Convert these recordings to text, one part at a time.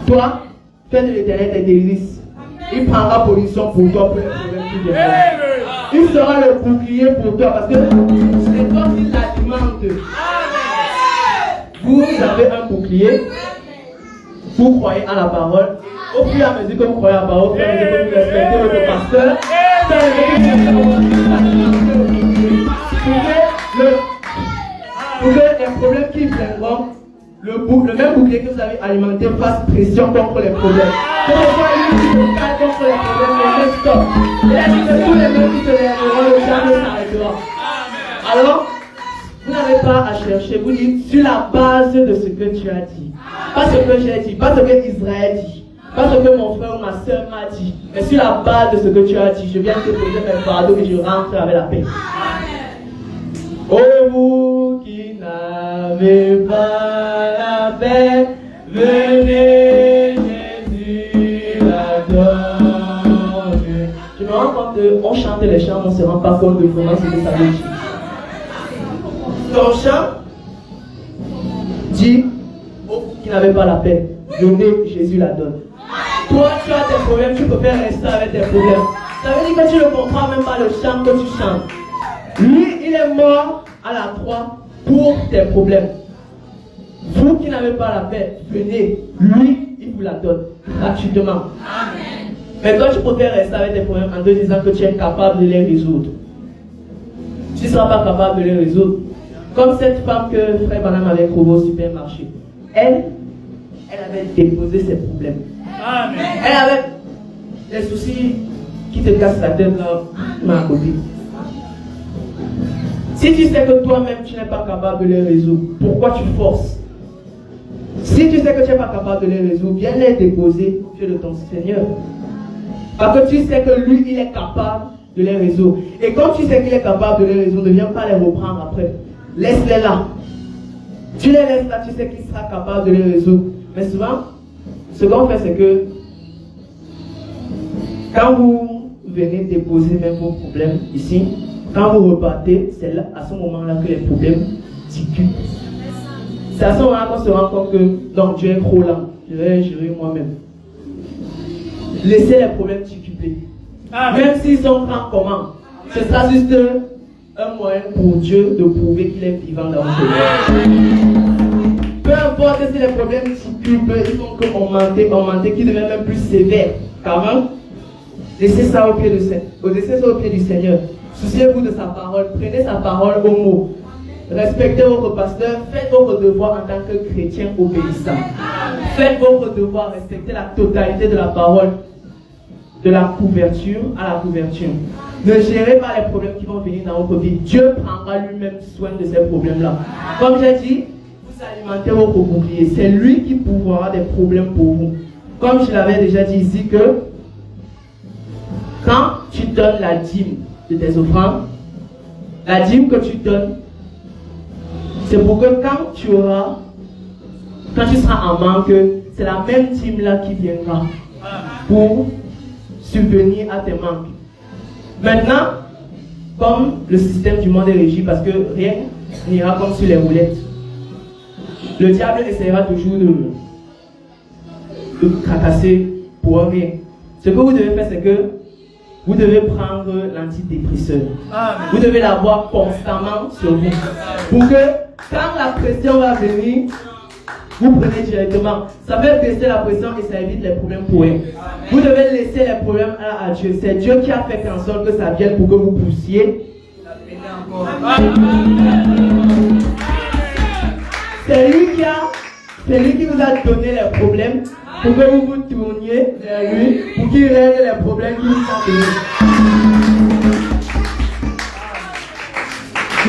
Toi, fais de l'Éternel tes délices. Il prendra position pour toi pour les problèmes qui viennent. Il sera le bouclier pour toi parce que c'est toi qui l'alimente. Vous avez un bouclier. Vous croyez à la parole. Au fur et à mesure que vous croyez à la parole, au fur et à mesure que vous respectez votre pasteur, pour que les problèmes qui viendront, le même bouclier que vous avez alimenté fasse pression contre les problèmes. Que ce soit lui qui se calme contre les problèmes, les mêmes stop. Il a dit que tous les mêmes qui se lèveront, le jamais s'arrêtera. Alors, vous n'avez pas à chercher, vous dites sur la base de ce que tu as dit. Pas ce que j'ai dit, pas ce que Israël dit, pas ce que mon frère ou ma soeur m'a dit, mais sur la base de ce que tu as dit. Je viens te poser mes fardeaux et je rentre avec la paix. Oh, vous qui n'avez pas la paix, venez, Jésus la donne. Je me rends compte qu'on chante les chants, on ne se rend pas compte de vraiment ce que ça veut dire. Ton chant dit, oh, vous qui n'avez pas la paix, venez, Jésus la donne. Toi, tu as tes problèmes, tu peux faire rester avec tes problèmes. Ça veut dire que tu ne comprends même pas le chant que tu chantes. Lui, il est mort à la croix pour tes problèmes. Vous qui n'avez pas la paix, venez. Lui, il vous la donne gratuitement. Amen. Mais toi, tu préfères rester avec tes problèmes en te disant que tu es capable de les résoudre. Tu ne seras pas capable de les résoudre. Comme cette femme que Frère Branham avait trouvée au supermarché. Elle avait déposé ses problèmes. Amen. Elle avait des soucis qui te cassent la tête là, ma copine. Si tu sais que toi-même tu n'es pas capable de les résoudre, pourquoi tu forces? Si tu sais que tu n'es pas capable de les résoudre, viens les déposer aux pieds de ton Seigneur. Parce que tu sais que lui, il est capable de les résoudre. Et quand tu sais qu'il est capable de les résoudre, ne viens pas les reprendre après. Laisse-les là. Tu les laisses là, tu sais qu'il sera capable de les résoudre. Mais souvent, ce qu'on fait, c'est que quand vous venez déposer même vos problèmes ici, quand vous repartez, c'est là, à ce moment-là que les problèmes circulent. C'est à ce moment-là qu'on se rend compte que non, Dieu est trop lent. Je vais gérer moi-même. Laissez les problèmes circuler. Même s'ils sont grands comment, ce sera juste un moyen pour Dieu de prouver qu'il est vivant dans votre vie. Peu importe si les problèmes circulent, ils font qu'augmenter, qu'ils deviennent même plus sévères. Car laissez ça au pied du Seigneur. Souciez-vous de sa parole, prenez sa parole au mot. Respectez votre pasteur, faites votre devoir en tant que chrétien obéissant. Faites votre devoir, respectez la totalité de la parole, de la couverture à la couverture. Ne gérez pas les problèmes qui vont venir dans votre vie. Dieu prendra lui-même soin de ces problèmes-là. Comme j'ai dit, vous alimentez votre bouclier. C'est lui qui pourvoira des problèmes pour vous. Comme je l'avais déjà dit ici que quand tu donnes la dîme de tes offrandes, la dîme que tu donnes, c'est pour que quand tu seras en manque, c'est la même dîme là qui viendra pour subvenir à tes manques. Maintenant, comme le système du monde est régi, parce que rien n'ira comme sur les roulettes, le diable essaiera toujours de tracasser pour rien. Ce que vous devez faire, c'est que vous devez prendre l'antidépresseur. Vous devez l'avoir constamment sur vous. Pour que quand la pression va venir, vous prenez directement. Ça fait baisser la pression et ça évite les problèmes pour eux. Vous devez laisser les problèmes à Dieu. C'est Dieu qui a fait en sorte que ça vienne pour que vous poussiez. C'est lui qui vous a donné les problèmes pour que vous vous tourniez vers lui, pour qu'il règle les problèmes qui vous sont donnés.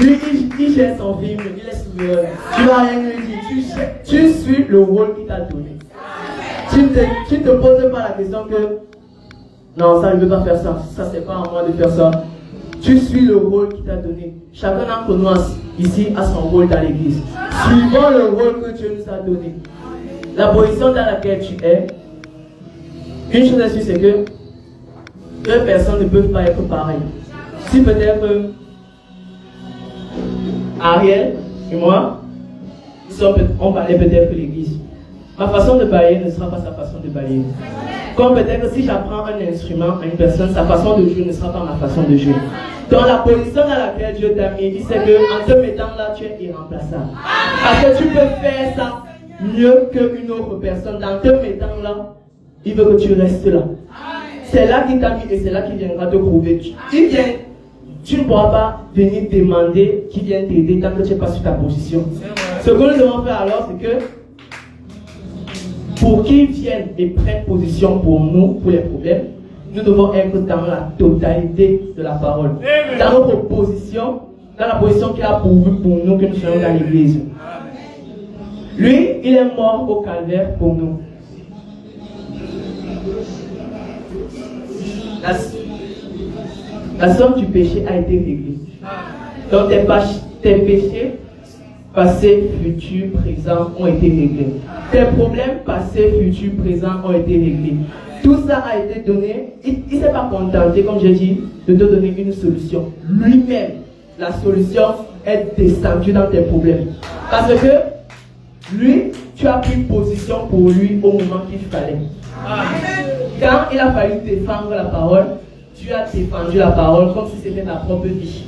Lui, il gère son film, il est souverain. Tu vas rien lui dire. Tu suis le rôle qu'il t'a donné. Tu ne te poses pas la question que non, ça, je ne veux pas faire ça. Ça, c'est pas à moi de faire ça. Tu suis le rôle qu'il t'a donné. Chacun d'entre nous ici a son rôle dans l'église. Suivons le rôle que Dieu nous a donné. La position dans laquelle tu es, une chose est sûre, c'est que deux personnes ne peuvent pas être pareilles. Si peut-être Ariel et moi, on parlait peut-être de l'église. ma façon de balayer ne sera pas sa façon de balayer. Comme peut-être que si j'apprends un instrument à une personne, sa façon de jouer ne sera pas ma façon de jouer. Dans la position dans laquelle Dieu t'a mis, il sait qu'en te mettant là, tu es irremplaçable. Parce que tu peux faire ça mieux qu'une autre personne. En te mettant là, il veut que tu restes là. C'est là qu'il t'a mis et c'est là qu'il viendra te prouver. Tu ne pourras pas venir demander qu'il vienne t'aider tant que tu n'es pas sur ta position. Ce que nous devons faire alors, c'est que pour qu'il vienne et prenne position pour nous, pour les problèmes, nous devons être dans la totalité de la parole. Dans notre position, dans la position qu'il a pourvue pour nous, que nous soyons dans l'église. Lui, il est mort au calvaire pour nous. La somme du péché a été réglée. Donc tes péchés passés, futurs, présents ont été réglés. Tes problèmes passés, futurs, présents ont été réglés. Tout ça a été donné. Il ne s'est pas contenté, comme j'ai dit, de te donner une solution. Lui-même, la solution est descendue dans tes problèmes. Parce que lui, tu as pris position pour lui au moment qu'il fallait. Quand il a fallu défendre la parole, tu as défendu la parole comme si c'était ta propre vie.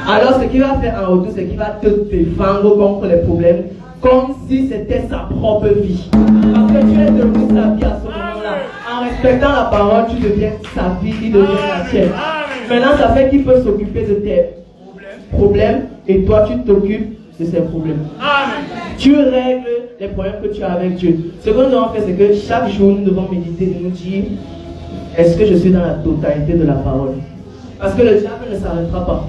Alors ce qu'il va faire en retour, c'est qu'il va te défendre contre les problèmes comme si c'était sa propre vie. Parce que tu es devenu sa vie à ce moment-là. En respectant la parole, tu deviens sa vie, il devient la tienne. Maintenant, ça fait qu'il peut s'occuper de tes problèmes et toi, tu t'occupes de ses problèmes. Tu règles les problèmes que tu as avec Dieu. Ce que nous devons faire, c'est que chaque jour, nous devons méditer et nous dire: est-ce que je suis dans la totalité de la parole? Parce que le diable ne s'arrêtera pas.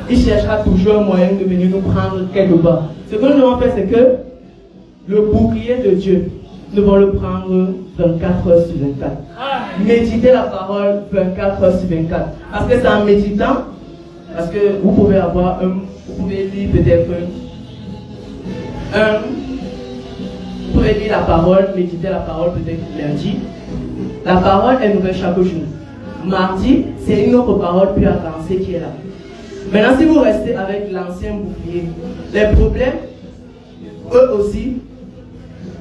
Il cherchera toujours un moyen de venir nous prendre quelque part. Ce que nous devons faire, c'est que le bouclier de Dieu, nous devons le prendre 24 heures sur 24. Méditer la parole 24 heures sur 24. Parce que c'est en méditant, parce que vous pouvez lire peut-être vous pouvez lire la parole, méditer la parole peut-être lundi. La parole est nouvelle chaque jour. Mardi, c'est une autre parole plus avancée qui est là. Maintenant, si vous restez avec l'ancien bouclier, les problèmes, eux aussi,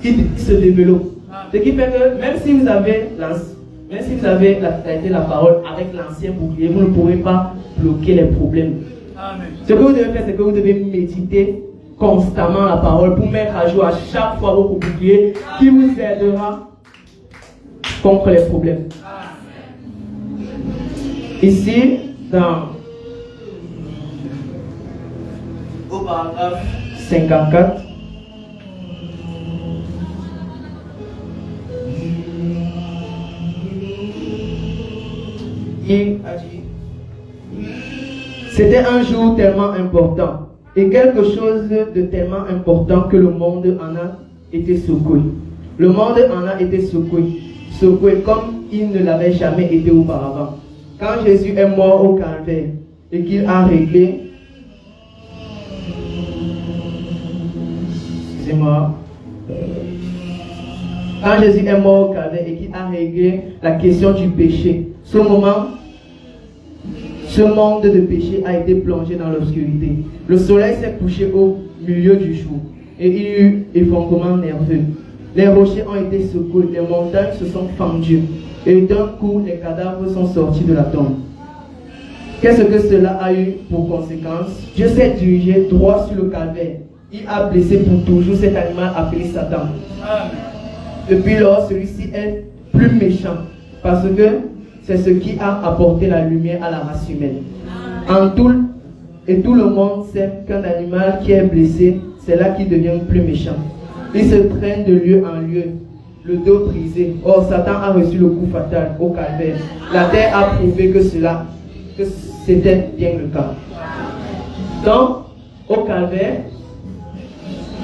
ils se développent. Ce qui fait que même si vous avez la totalité de la parole avec l'ancien bouclier, vous ne pourrez pas bloquer les problèmes. Amen. Ce que vous devez faire, c'est que vous devez méditer constamment la parole pour mettre à jour à chaque fois votre bouclier qui vous aidera contre les problèmes. Ici, au paragraphe 54, il a dit: c'était un jour tellement important et quelque chose de tellement important que le monde en a été secoué. Le monde en a été secoué comme il ne l'avait jamais été auparavant. Quand Jésus est mort au calvaire et qu'il a réglé, quand Jésus est mort au calvaire et qu'il a réglé la question du péché, ce moment, ce monde de péché a été plongé dans l'obscurité. Le soleil s'est couché au milieu du jour et il y eut effondrement nerveux. Les rochers ont été secoués, les montagnes se sont fendues et d'un coup les cadavres sont sortis de la tombe. Qu'est-ce que cela a eu pour conséquence? Dieu s'est dirigé droit sur le calvaire. Il a blessé pour toujours cet animal appelé Satan. Depuis lors, celui-ci est plus méchant parce que c'est ce qui a apporté la lumière à la race humaine. Tout le monde sait qu'un animal qui est blessé, c'est là qu'il devient plus méchant. Il se traîne de lieu en lieu, le dos brisé. Or, Satan a reçu le coup fatal au calvaire. La terre a prouvé que c'était bien le cas. Donc, au calvaire,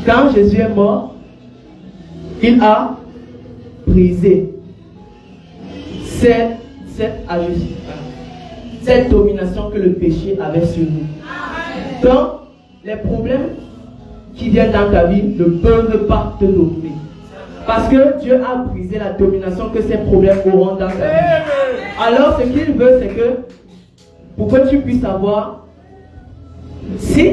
quand Jésus est mort, il a brisé cette domination que le péché avait sur nous. Donc, les problèmes qui viennent dans ta vie ne peuvent pas te dominer. Parce que Dieu a brisé la domination que ces problèmes auront dans ta vie. Alors, ce qu'il veut, c'est que pour que tu puisses avoir Si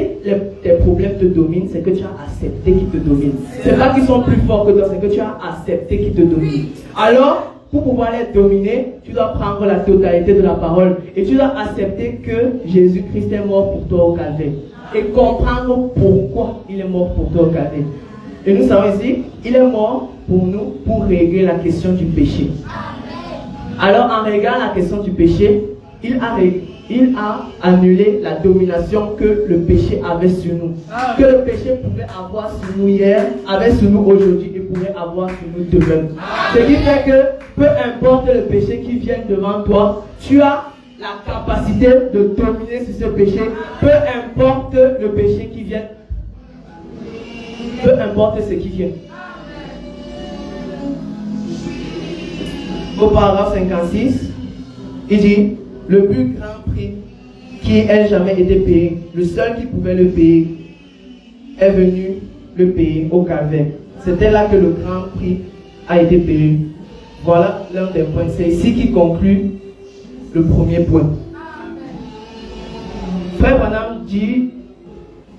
tes problèmes te dominent, c'est que tu as accepté qu'ils te dominent. C'est pas qu'ils sont plus forts que toi, c'est que tu as accepté qu'ils te dominent. Alors, pour pouvoir les dominer, tu dois prendre la totalité de la parole et tu dois accepter que Jésus-Christ est mort pour toi au calvaire et comprendre pourquoi il est mort pour toi au calvaire. Et nous savons ici, il est mort pour nous pour régler la question du péché. Alors, en réglant la question du péché, il a annulé la domination que le péché avait sur nous. Que le péché pouvait avoir sur nous hier, avait sur nous aujourd'hui et pourrait avoir sur nous demain. Ce qui fait que, peu importe le péché qui vient devant toi, tu as la capacité de dominer sur ce péché. Peu importe le péché qui vient. Peu importe ce qui vient. Au paragraphe 56, il dit: le plus grand prix qui ait jamais été payé, le seul qui pouvait le payer, est venu le payer au calvaire. C'était là que le grand prix a été payé. Voilà l'un des points. C'est ici qui conclut le premier point. Frère Branham dit,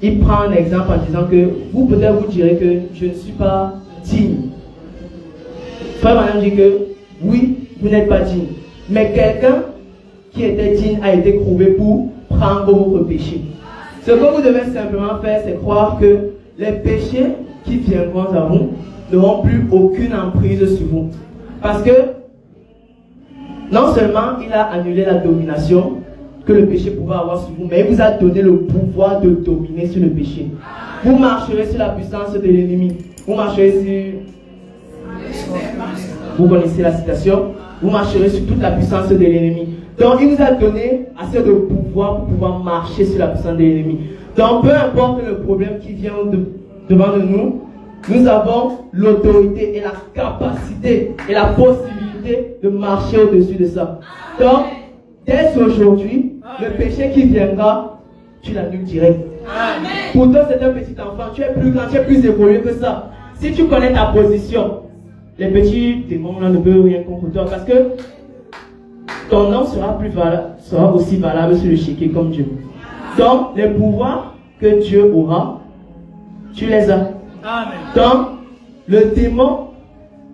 il prend un exemple en disant que vous peut-être vous direz que je ne suis pas digne. Frère Branham dit que oui, vous n'êtes pas digne. Mais quelqu'un qui était digne a été prouvé pour prendre votre péché. Ce que vous devez simplement faire, c'est croire que les péchés qui viendront à vous n'auront plus aucune emprise sur vous. Parce que non seulement il a annulé la domination que le péché pouvait avoir sur vous, mais il vous a donné le pouvoir de dominer sur le péché. Vous marcherez sur la puissance de l'ennemi. Vous marcherez sur... Vous connaissez la citation. Vous marcherez sur toute la puissance de l'ennemi. Donc il vous a donné assez de pouvoir pour pouvoir marcher sur la puissance de l'ennemi. Donc peu importe le problème qui vient devant nous, nous avons l'autorité et la capacité et la possibilité de marcher au-dessus de ça. Donc, dès aujourd'hui, le péché qui viendra, tu l'annules direct. Pourtant, c'est un petit enfant, tu es plus grand, tu es plus évolué que ça. Si tu connais ta position, les petits démons là ne peuvent rien contre toi parce que ton nom sera aussi valable sur le chéquier comme Dieu. Donc, les pouvoirs que Dieu aura, tu les as. Amen. Donc, le démon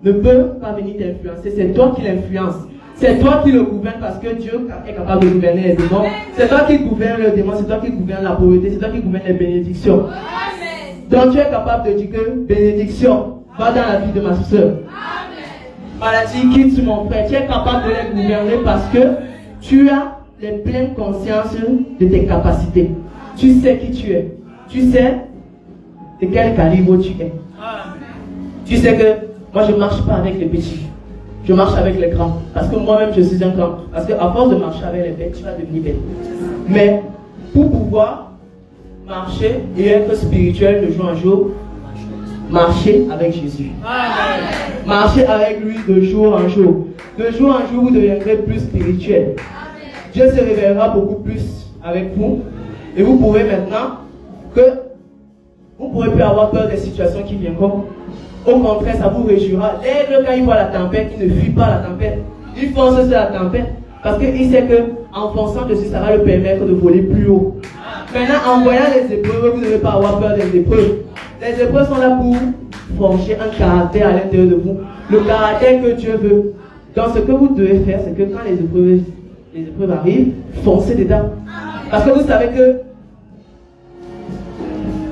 ne peut pas venir t'influencer. C'est toi qui l'influence. C'est toi qui le gouvernes parce que Dieu est capable de gouverner les démons. C'est toi qui gouvernes le démon. C'est toi qui gouvernes la pauvreté. C'est toi qui gouvernes les bénédictions. Amen. Donc, tu es capable de dire que bénédiction va dans la vie de ma soeur. Maladie, quitte sur mon frère. Tu es capable de les gouverner parce que tu as les pleines conscience de tes capacités. Tu sais qui tu es. Tu sais de quel calibre tu es. Tu sais que moi je ne marche pas avec les petits. Je marche avec les grands. Parce que moi-même je suis un grand. Parce qu'à force de marcher avec les bêtes, tu vas devenir bête. Mais pour pouvoir marcher et être spirituel de jour en jour, marchez avec Jésus. Amen. Marchez avec lui de jour en jour. De jour en jour, vous deviendrez plus spirituel. Amen. Dieu se révélera beaucoup plus avec vous. Et vous pourrez maintenant que vous ne pourrez plus avoir peur des situations qui viendront. Au contraire, ça vous réjouira. L'aigle, quand il voit la tempête, il ne fuit pas la tempête. Il fonce sur la tempête. Parce qu'il sait qu'en fonçant dessus, ça va le permettre de voler plus haut. Maintenant, en voyant les épreuves, vous ne devez pas avoir peur des épreuves. Les épreuves sont là pour forger un caractère à l'intérieur de vous. Le caractère que Dieu veut. Donc ce que vous devez faire, c'est que quand les épreuves arrivent, foncez dedans. Parce que vous savez que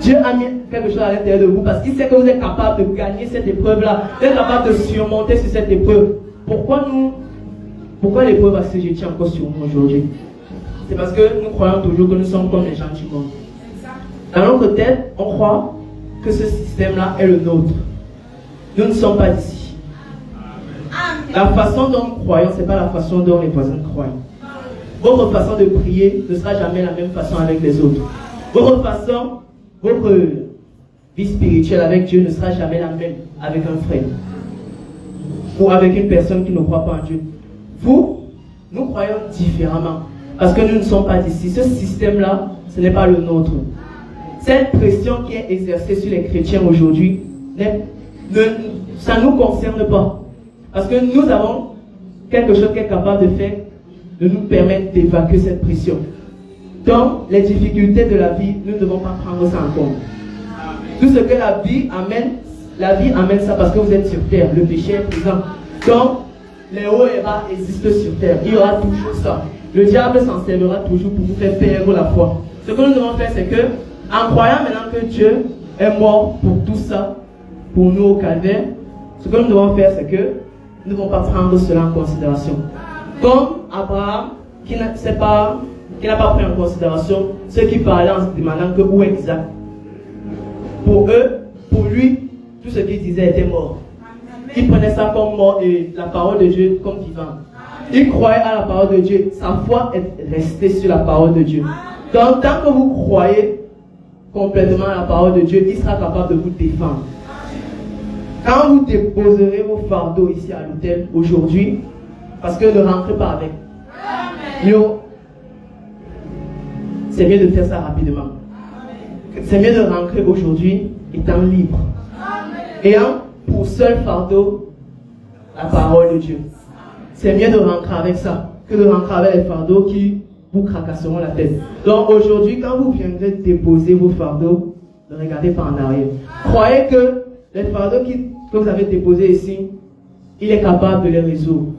Dieu a mis quelque chose à l'intérieur de vous parce qu'il sait que vous êtes capable de gagner cette épreuve-là. Vous êtes capable de surmonter sur cette épreuve. Pourquoi l'épreuve va se jeter encore sur nous aujourd'hui? C'est parce que nous croyons toujours que nous sommes comme les gens du monde. Dans notre tête, on croit que ce système-là est le nôtre. Nous ne sommes pas d'ici. La façon dont nous croyons, ce n'est pas la façon dont les voisins croient. Votre façon de prier ne sera jamais la même façon avec les autres. Votre vie spirituelle avec Dieu ne sera jamais la même avec un frère ou avec une personne qui ne croit pas en Dieu. Nous croyons différemment parce que nous ne sommes pas d'ici. Ce système-là, ce n'est pas le nôtre. Cette pression qui est exercée sur les chrétiens aujourd'hui, ça ne nous concerne pas. Parce que nous avons quelque chose qui est capable de faire, de nous permettre d'évacuer cette pression. Donc, les difficultés de la vie, nous ne devons pas prendre ça en compte. Tout ce que la vie amène ça parce que vous êtes sur terre. Le péché est présent. Donc, les hauts et bas existent sur terre. Il y aura toujours ça. Le diable s'en servira toujours pour vous faire perdre la foi. Ce que nous devons faire, c'est que, en croyant maintenant que Dieu est mort pour tout ça, pour nous au calvaire, ce que nous devons faire, c'est que nous ne devons pas prendre cela en considération. Comme Abraham, qui n'a pas pris en considération ceux qui parlaient en se demandant que où est Isaac. Pour lui, tout ce qu'il disait était mort. Il prenait ça comme mort et la parole de Dieu comme vivant. Il croyait à la parole de Dieu. Sa foi est restée sur la parole de Dieu. Donc, tant que vous croyez complètement à la parole de Dieu, il sera capable de vous défendre. Quand vous déposerez vos fardeaux ici à l'hôtel aujourd'hui, parce que ne rentrez pas avec. C'est mieux de faire ça rapidement. C'est mieux de rentrer aujourd'hui étant libre. Ayant pour seul fardeau la parole de Dieu. C'est mieux de rentrer avec ça que de rentrer avec les fardeaux qui vous cracasseront la tête. Donc aujourd'hui, quand vous viendrez déposer vos fardeaux, ne regardez pas en arrière. Croyez que les fardeaux que vous avez déposés ici, il est capable de les résoudre.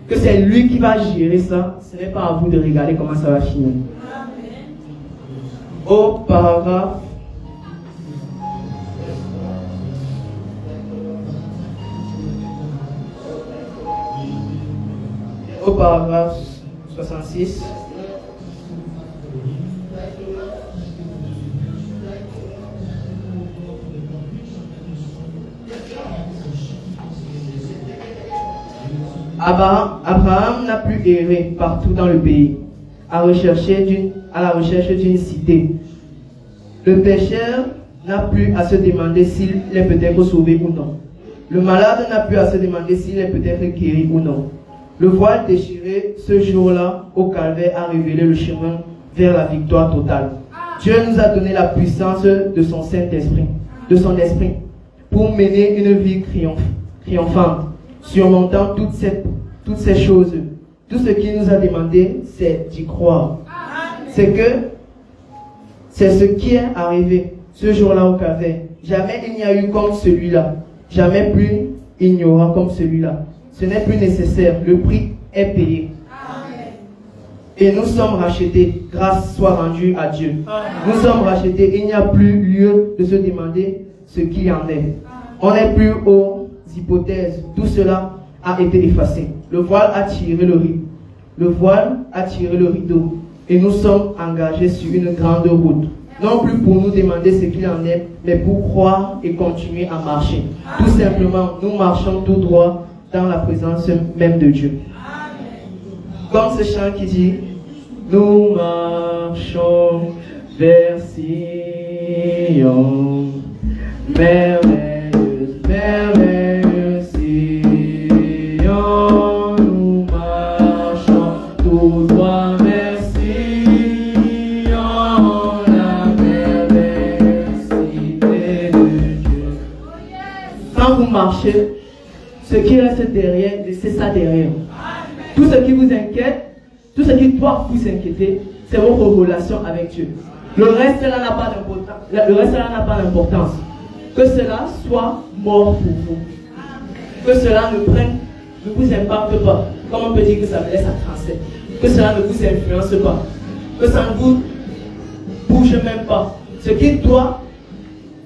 Que c'est lui qui va gérer ça. Ce n'est pas à vous de regarder comment ça va finir. Au paragraphe au paragraphe 66. Abraham n'a plus erré partout dans le pays à la recherche d'une cité. Le pécheur n'a plus à se demander s'il est peut-être sauvé ou non. Le malade n'a plus à se demander s'il est peut-être guéri ou non. Le voile déchiré ce jour-là au calvaire a révélé le chemin vers la victoire totale. Dieu nous a donné la puissance de son Saint-Esprit, pour mener une vie triomphante, surmontant toutes ces choses. Tout ce qu'il nous a demandé, c'est d'y croire. C'est ce qui est arrivé ce jour-là au calvaire. Jamais il n'y a eu comme celui-là. Jamais plus il n'y aura comme celui-là. Ce n'est plus nécessaire. Le prix est payé. Et nous sommes rachetés. Grâce soit rendue à Dieu. Nous sommes rachetés. Il n'y a plus lieu de se demander ce qu'il y en est. On n'est plus aux hypothèses. Tout cela a été effacé. Le voile a tiré le rideau. Le voile a tiré le rideau. Et nous sommes engagés sur une grande route. Non plus pour nous demander ce qu'il en est, mais pour croire et continuer à marcher. Tout simplement, nous marchons tout droit dans la présence même de Dieu. Comme ce chant qui dit, nous marchons vers Sion, merveilleuse, merveilleuse Sion, nous marchons tout droit vers Sion, la merveilleuse cité de Dieu. Quand vous marchez, ce qui reste derrière, laissez ça derrière. Tout ce qui vous inquiète, tout ce qui doit vous inquiéter, c'est votre relation avec Dieu. Le reste là n'a pas d'importance. Que cela soit mort pour vous. Que cela ne vous impacte pas. Comme on peut dire que ça me laisse à transer. Que cela ne vous influence pas. Que ça ne vous bouge même pas. Ce qui doit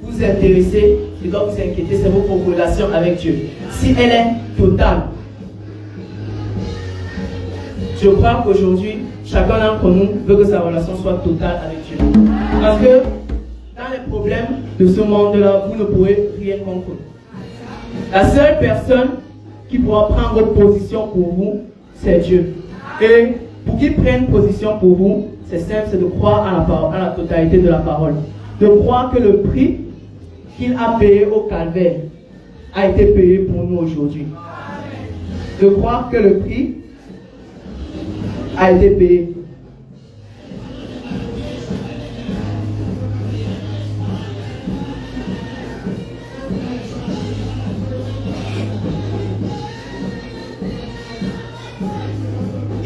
vous intéresser, qui doit vous inquiéter, c'est votre relation avec Dieu. Si elle est totale, je crois qu'aujourd'hui, chacun d'entre nous veut que sa relation soit totale avec Dieu. Parce que dans les problèmes de ce monde-là, vous ne pourrez rien contre. La seule personne qui pourra prendre position pour vous, c'est Dieu. Et pour qu'il prenne position pour vous, c'est simple, c'est de croire à la totalité de la parole. De croire que le prix qu'il a payé au calvaire a été payé pour nous aujourd'hui. De croire que le prix a été payé.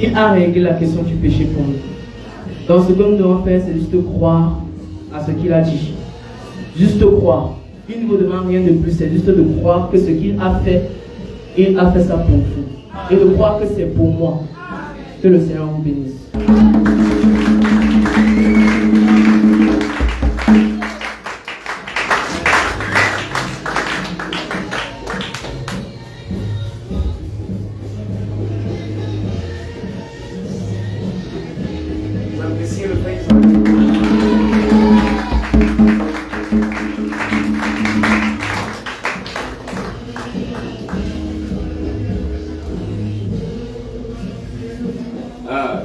Il a réglé la question du péché pour nous. Donc ce que nous devons faire, c'est juste croire à ce qu'il a dit. Juste croire. Il ne vous demande rien de plus, c'est juste de croire que ce qu'il a fait, il a fait ça pour vous. Et de croire que c'est pour moi. Que le Seigneur vous bénisse.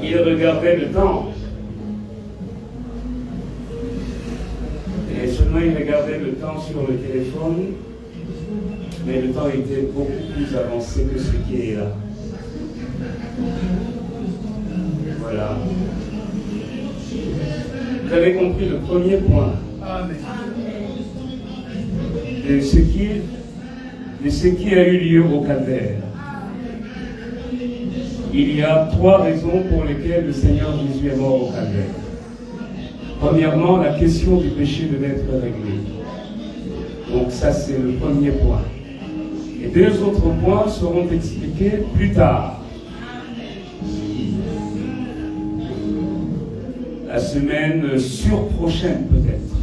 Il regardait le temps. Et seulement il regardait le temps sur le téléphone, mais le temps était beaucoup plus avancé que ce qui est là. Voilà. Vous avez compris le premier point. De ce qui a eu lieu au calvaire. Il y a 3 raisons pour lesquelles le Seigneur Jésus est mort au calvaire. Premièrement, la question du péché devait être réglée. Donc ça, c'est le premier point. Et 2 autres points seront expliqués plus tard. La semaine surprochaine, peut-être.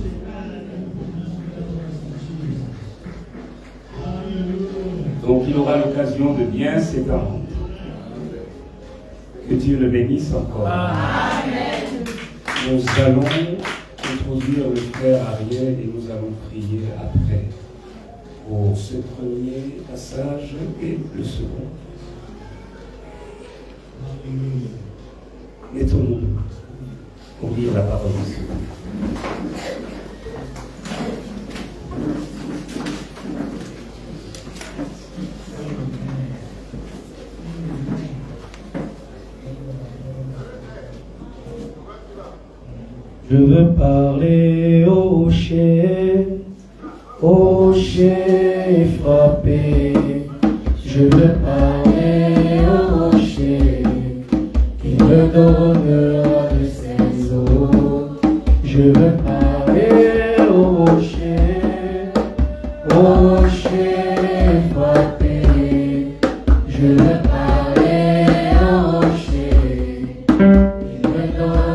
Donc il aura l'occasion de bien s'étendre. Que Dieu le bénisse encore. Amen. Nous allons introduire le frère Ariel et nous allons prier après pour ce premier passage et le second. Mettons-nous pour lire la parole de Dieu. Je veux parler au chef frappé. Je veux parler au chef qui me donnera de ses eaux. Je veux parler au chef frappé. Je veux parler au chef qui me donnera.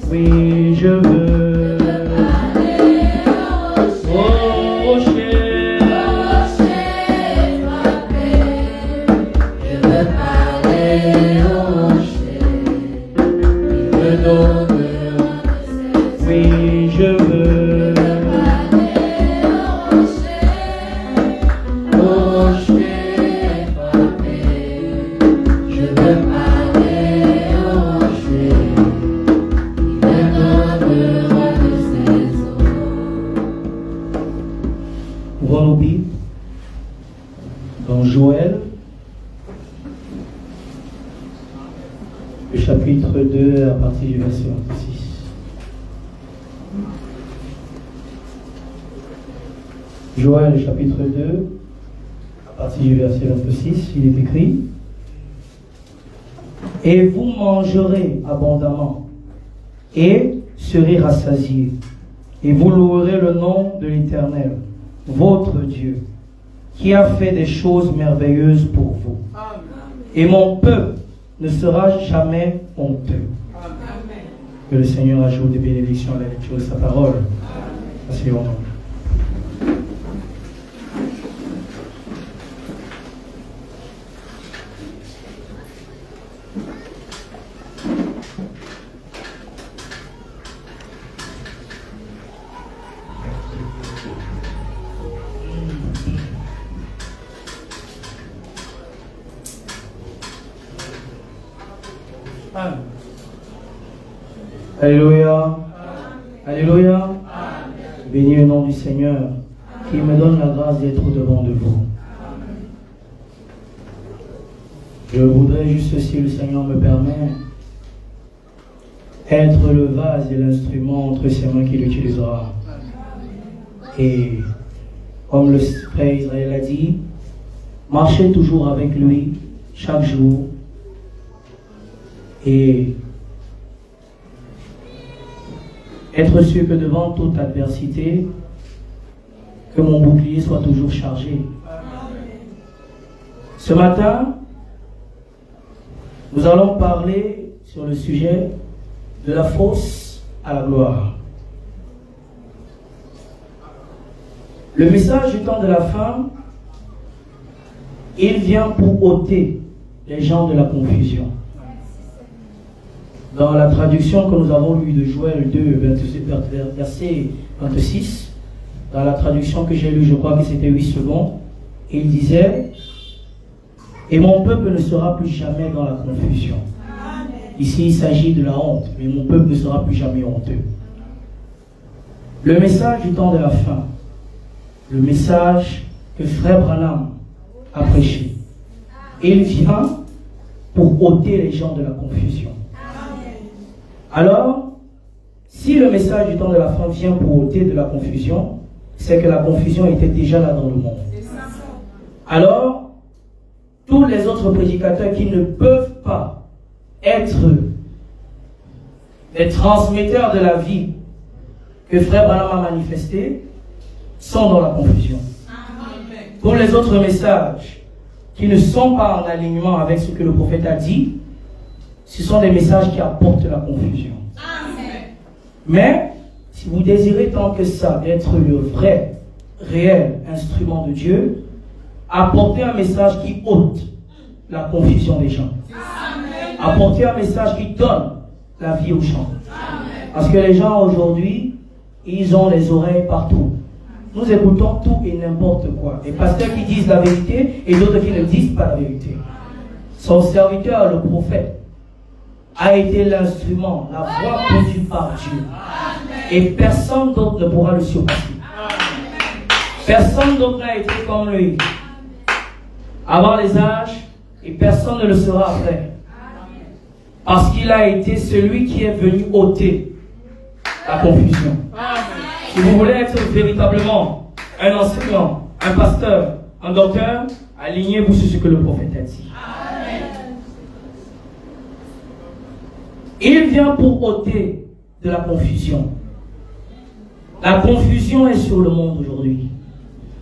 Oui, je veux parler au chef frappé. Je veux parler au chef qui me donnera. Oui, je veux parler au chef frappé. Je veux parler au chef. Ouvrons nos Bibles dans Joël, le chapitre 2 à partir du verset 26. Joël, chapitre 2, à partir du verset 26, il est écrit: Et vous mangerez abondamment et serez rassasiés, et vous louerez le nom de l'Éternel, votre Dieu, qui a fait des choses merveilleuses pour vous. Amen. Et mon peuple ne sera jamais honteux. Amen. Que le Seigneur ajoute des bénédictions à la lecture de sa parole. Asseyons-nous. Amen. Alléluia. Alléluia. Amen. Bénis le nom du Seigneur qui me donne la grâce d'être devant de vous. Amen. Je voudrais juste, si le Seigneur me permet, être le vase et l'instrument entre ses mains qu'il utilisera. Et comme le frère Israël a dit, marchez toujours avec lui chaque jour. Et Être sûr que devant toute adversité, que mon bouclier soit toujours chargé. Ce matin, nous allons parler sur le sujet de la fosse à la gloire. Le message du temps de la fin, il vient pour ôter les gens de la confusion. Dans la traduction que nous avons lue de Joël 2, verset 26, dans la traduction que j'ai lue, je crois que c'était 8 secondes, il disait « Et mon peuple ne sera plus jamais dans la confusion. » Ici, il s'agit de la honte, mais mon peuple ne sera plus jamais honteux. Le message du temps de la fin, le message que Frère Branham a prêché, il vient pour ôter les gens de la confusion. Alors, si le message du temps de la fin vient pour ôter de la confusion, c'est que la confusion était déjà là dans le monde. Alors, tous les autres prédicateurs qui ne peuvent pas être les transmetteurs de la vie que Frère Branham a manifesté sont dans la confusion. Pour les autres messages qui ne sont pas en alignement avec ce que le prophète a dit, ce sont des messages qui apportent la confusion. Mais, si vous désirez tant que ça d'être le vrai, réel instrument de Dieu, apportez un message qui ôte la confusion des gens. Apportez un message qui donne la vie aux gens. Parce que les gens aujourd'hui, ils ont les oreilles partout. Nous écoutons tout et n'importe quoi. Des pasteurs qui disent la vérité et d'autres qui ne disent pas la vérité. Son serviteur, le prophète, a été l'instrument, la voix conduite par Dieu. Et personne d'autre ne pourra le surpasser. Personne d'autre n'a été comme lui. Avant les âges, et personne ne le sera après. Parce qu'il a été celui qui est venu ôter la confusion. Si vous voulez être véritablement un enseignant, un pasteur, un docteur, alignez-vous sur ce que le prophète a dit. Il vient pour ôter de la confusion. La confusion est sur le monde aujourd'hui.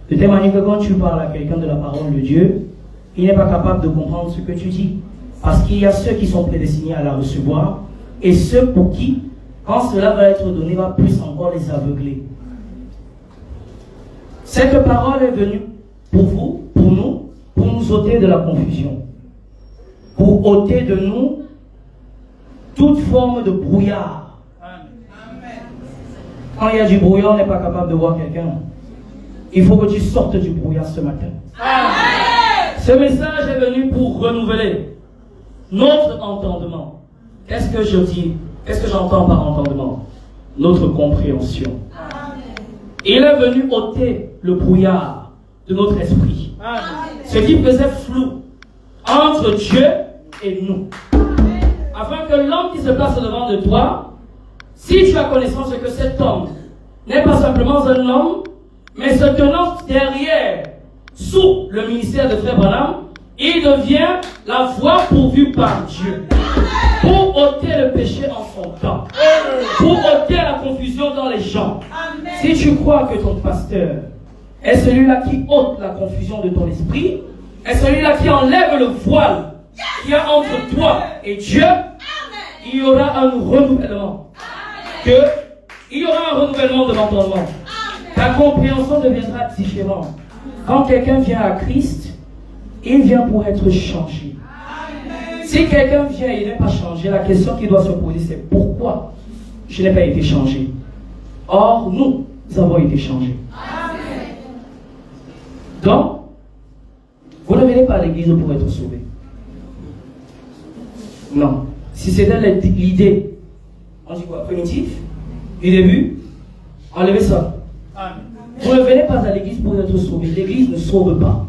De telle manière que quand tu parles à quelqu'un de la parole de Dieu, il n'est pas capable de comprendre ce que tu dis. Parce qu'il y a ceux qui sont prédestinés à la recevoir et ceux pour qui, quand cela va être donné, va plus encore les aveugler. Cette parole est venue pour vous, pour nous ôter de la confusion. Pour ôter de nous toute forme de brouillard. Quand il y a du brouillard, on n'est pas capable de voir quelqu'un. Il faut que tu sortes du brouillard ce matin. Ce message est venu pour renouveler notre entendement. Qu'est-ce que je dis? Qu'est-ce que j'entends par entendement? Notre compréhension. Il est venu ôter le brouillard de notre esprit. Ce qui faisait flou entre Dieu et nous. Afin que l'homme qui se place devant de toi, si tu as connaissance que cet homme n'est pas simplement un homme, mais se tenant derrière, sous le ministère de Frère Branham, il devient la voie pourvue par Dieu. Pour ôter le péché en son temps. Pour ôter la confusion dans les gens. Si tu crois que ton pasteur est celui-là qui ôte la confusion de ton esprit, est celui-là qui enlève le voile qu'il y a entre toi et Dieu, il y aura un renouvellement. Il y aura un renouvellement de l'entendement. Ta compréhension deviendra différente. Quand quelqu'un vient à Christ, il vient pour être changé. Si quelqu'un vient et il n'est pas changé, la question qu'il doit se poser, c'est pourquoi je n'ai pas été changé. Or, nous avons été changés. Donc, vous ne venez pas à l'église pour être sauvé. Non. Si c'était l'idée, on dit quoi, primitif, du début, enlevez ça. Vous ne venez pas à l'église pour être sauvé. L'église ne sauve pas.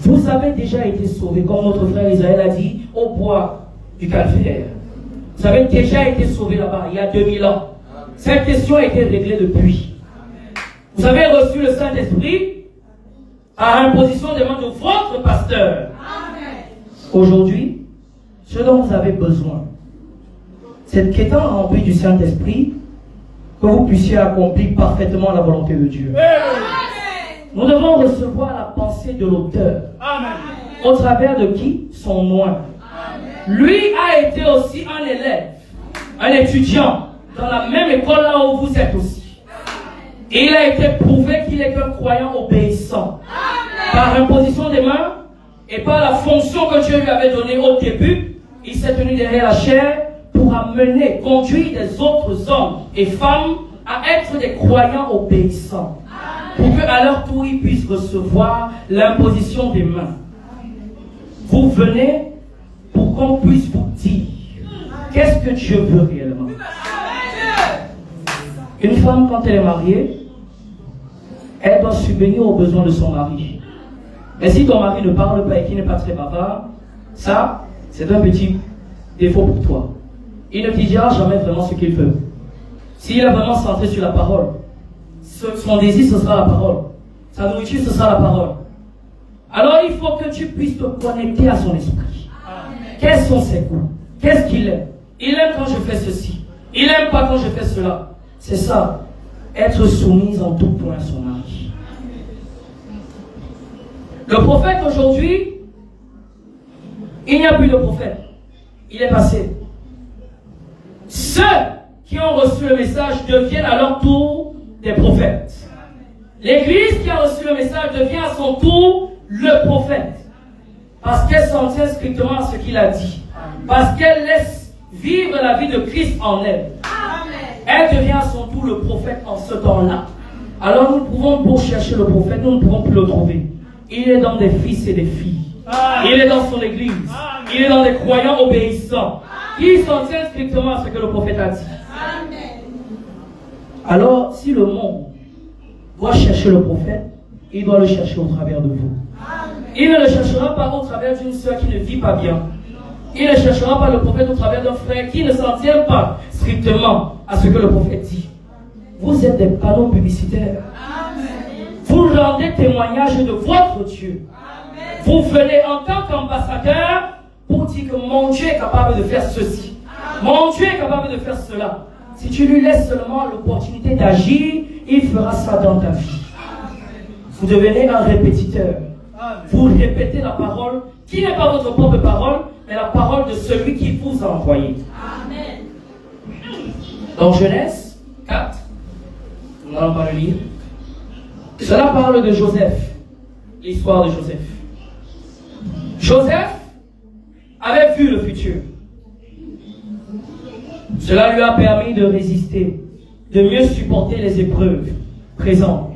Vous avez déjà été sauvés, comme notre frère Israël a dit, au bois du Calvaire. Vous avez déjà été sauvés là-bas, il y a 2000 ans. Cette question a été réglée depuis. Vous avez reçu le Saint-Esprit à imposition des mains de votre pasteur. Aujourd'hui, ce dont vous avez besoin, c'est qu'étant rempli du Saint-Esprit, que vous puissiez accomplir parfaitement la volonté de Dieu. Nous devons recevoir la pensée de l'auteur. Au travers de qui? Son nom. Lui a été aussi un élève, un étudiant, dans la même école là où vous êtes aussi. Et il a été prouvé qu'il est un croyant obéissant. Par imposition des mains et par la fonction que Dieu lui avait donnée au début, il s'est tenu derrière la chair pour amener, conduire des autres hommes et femmes à être des croyants obéissants. Pour qu'à leur tour, ils puissent recevoir l'imposition des mains. Vous venez pour qu'on puisse vous dire qu'est-ce que Dieu veut réellement. Une femme, quand elle est mariée, elle doit subvenir aux besoins de son mari. Mais si ton mari ne parle pas et qu'il n'est pas très bavard, ça, c'est un petit défaut pour toi. Il ne te dira jamais vraiment ce qu'il veut. S'il est vraiment centré sur la parole, son désir, ce sera la parole. Sa nourriture, ce sera la parole. Alors il faut que tu puisses te connecter à son esprit. Quels sont ses goûts? Qu'est-ce qu'il aime? Il aime quand je fais ceci. Il n'aime pas quand je fais cela. C'est ça. Être soumise en tout point à son mari. Le prophète aujourd'hui, il n'y a plus de prophète. Il est passé. Ceux qui ont reçu le message deviennent à leur tour des prophètes. L'église qui a reçu le message devient à son tour le prophète. Parce qu'elle s'en tient strictement à ce qu'il a dit. Parce qu'elle laisse vivre la vie de Christ en elle. Elle devient à son tour le prophète en ce temps-là. Alors nous pouvons pour chercher le prophète, nous ne pouvons plus le trouver. Il est dans des fils et des filles. Il est dans son église. Il est dans des croyants obéissants. Qui s'en tiennent strictement à ce que le prophète a dit. Alors, si le monde doit chercher le prophète, il doit le chercher au travers de vous. Il ne le cherchera pas au travers d'une soeur qui ne vit pas bien. Il ne cherchera pas le prophète au travers d'un frère qui ne s'en tient pas strictement à ce que le prophète dit. Vous êtes des panneaux publicitaires. Vous rendez témoignage de votre Dieu. Vous venez en tant qu'ambassadeur pour dire que mon Dieu est capable de faire ceci. Mon Dieu est capable de faire cela. Si tu lui laisses seulement l'opportunité d'agir, il fera ça dans ta vie. Vous devenez un répétiteur. Vous répétez la parole qui n'est pas votre propre parole, mais la parole de celui qui vous a envoyé. Dans Genèse 4, nous n'allons pas le lire. Cela parle de Joseph, l'histoire de Joseph. Joseph avait vu le futur. Cela lui a permis de résister, de mieux supporter les épreuves présentes.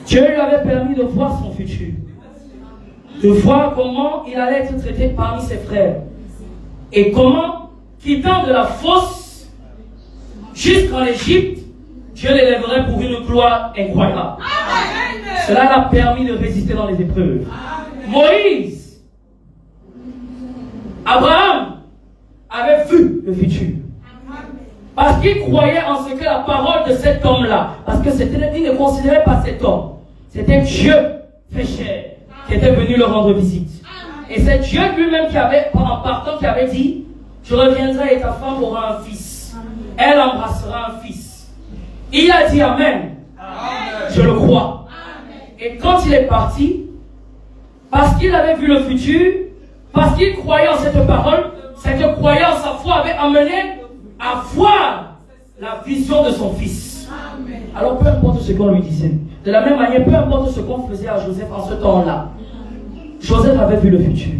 Dieu lui avait permis de voir son futur, de voir comment il allait être traité parmi ses frères et comment, quittant de la fosse jusqu'en Égypte, Dieu l'élèverait pour une gloire incroyable. Cela l'a permis de résister dans les épreuves. Moïse, Abraham avait vu le futur. Parce qu'il croyait en ce que la parole de cet homme-là, parce que il ne considérait pas cet homme, c'était Dieu fait chair qui était venu le rendre visite. Et c'est Dieu lui-même qui avait, en partant, qui avait dit, je reviendrai et ta femme aura un fils. Elle embrassera un fils. Il a dit Amen. Je le crois. Et quand il est parti, parce qu'il avait vu le futur, parce qu'il croyait en cette parole, cette croyance, sa foi avait amené à voir la vision de son fils. Alors peu importe ce qu'on lui disait, de la même manière, peu importe ce qu'on faisait à Joseph en ce temps-là, Joseph avait vu le futur.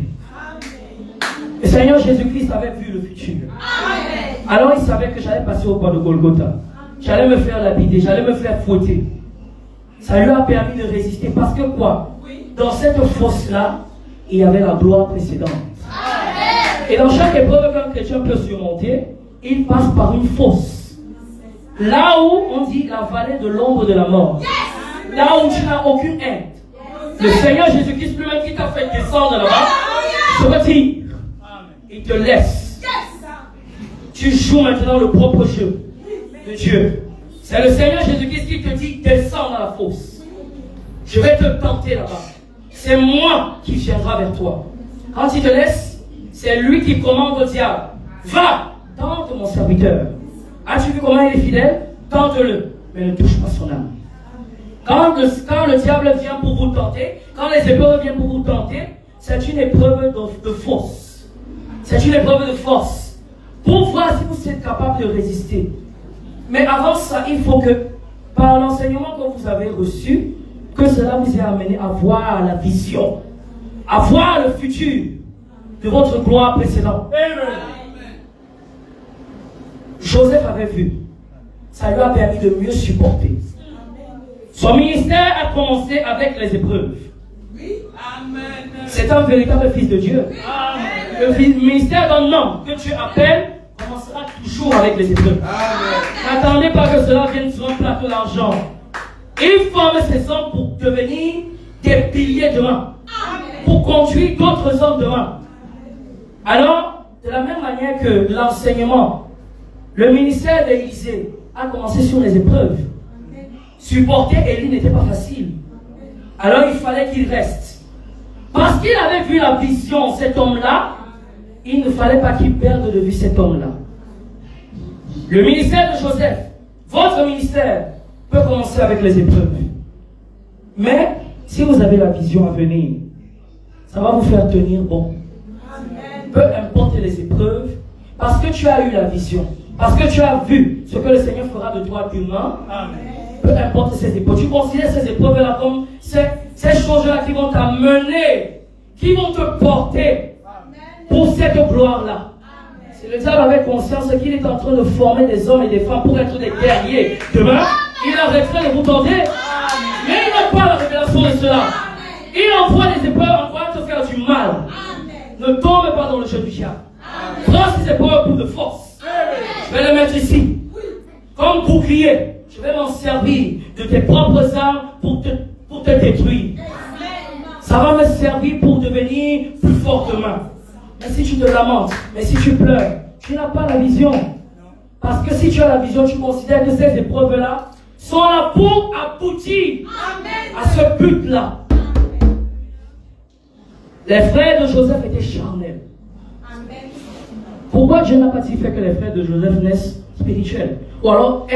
Le Seigneur Jésus-Christ avait vu le futur. Alors il savait que j'allais passer au port de Golgotha. J'allais me faire lapider, j'allais me faire fouetter. Ça lui a permis de résister parce que quoi? Dans cette fosse-là, il y avait la gloire précédente. Et dans chaque épreuve qu'un chrétien peut surmonter, il passe par une fosse. Là où on dit la vallée de l'ombre de la mort. Là où tu n'as aucune aide. Le Seigneur Jésus-Christ lui-même qui t'a fait descendre là-bas, se retire. Il te laisse. Tu joues maintenant le propre jeu de Dieu. C'est le Seigneur Jésus-Christ qui te dit descends dans la fosse. Je vais te tenter là-bas. C'est moi qui viendra vers toi. Quand il te laisse, c'est lui qui commande au diable. Va, tente mon serviteur. As-tu vu comment il est fidèle? Tente-le, mais ne touche pas son âme. Quand le diable vient pour vous tenter, quand les épreuves viennent pour vous tenter, c'est une épreuve de force. C'est une épreuve de force. Pour voir si vous êtes capable de résister. Mais avant ça, il faut que, par l'enseignement que vous avez reçu, que cela vous ait amené à voir la vision, à voir le futur de votre gloire précédente. Amen. Joseph avait vu. Ça lui a permis de mieux supporter. Son ministère a commencé avec les épreuves. C'est un véritable fils de Dieu. Amen. Le ministère d'un homme que tu appelles commencera toujours avec les épreuves. N'attendez pas que cela vienne sur un plateau d'argent. Il forme ces hommes pour devenir des piliers demain. Pour conduire d'autres hommes demain. Alors, de la même manière que l'enseignement, le ministère d'Élisée a commencé sur les épreuves. Supporter Élie n'était pas facile. Alors il fallait qu'il reste. Parce qu'il avait vu la vision, cet homme-là, il ne fallait pas qu'il perde de vue cet homme-là. Le ministère de Joseph, votre ministère, peut commencer avec les épreuves. Mais, si vous avez la vision à venir, ça va vous faire tenir bon. Peu importe les épreuves, parce que tu as eu la vision, parce que tu as vu ce que le Seigneur fera de toi demain. Peu importe ces épreuves, tu considères ces épreuves-là comme ces choses-là qui vont t'amener, qui vont te porter pour cette gloire-là. Si le diable avait conscience qu'il est en train de former des hommes et des femmes pour être des guerriers demain, il arrêterait de vous tenter. Mais il n'a pas la révélation de cela. Il envoie des épreuves en train de te faire du mal. Ne tombe pas dans le jeu du diable. Prends ces épreuves pour de force. Je vais les mettre ici. Comme bouclier. Je vais m'en servir de tes propres armes pour te détruire. Ça va me servir pour devenir plus fort demain. Mais si tu te lamentes, mais si tu pleures, tu n'as pas la vision. Parce que si tu as la vision, tu considères que ces épreuves-là sont là pour aboutir à ce but-là. Les frères de Joseph étaient charnels. Pourquoi Dieu n'a pas dit fait que les frères de Joseph naissent spirituels? Ou alors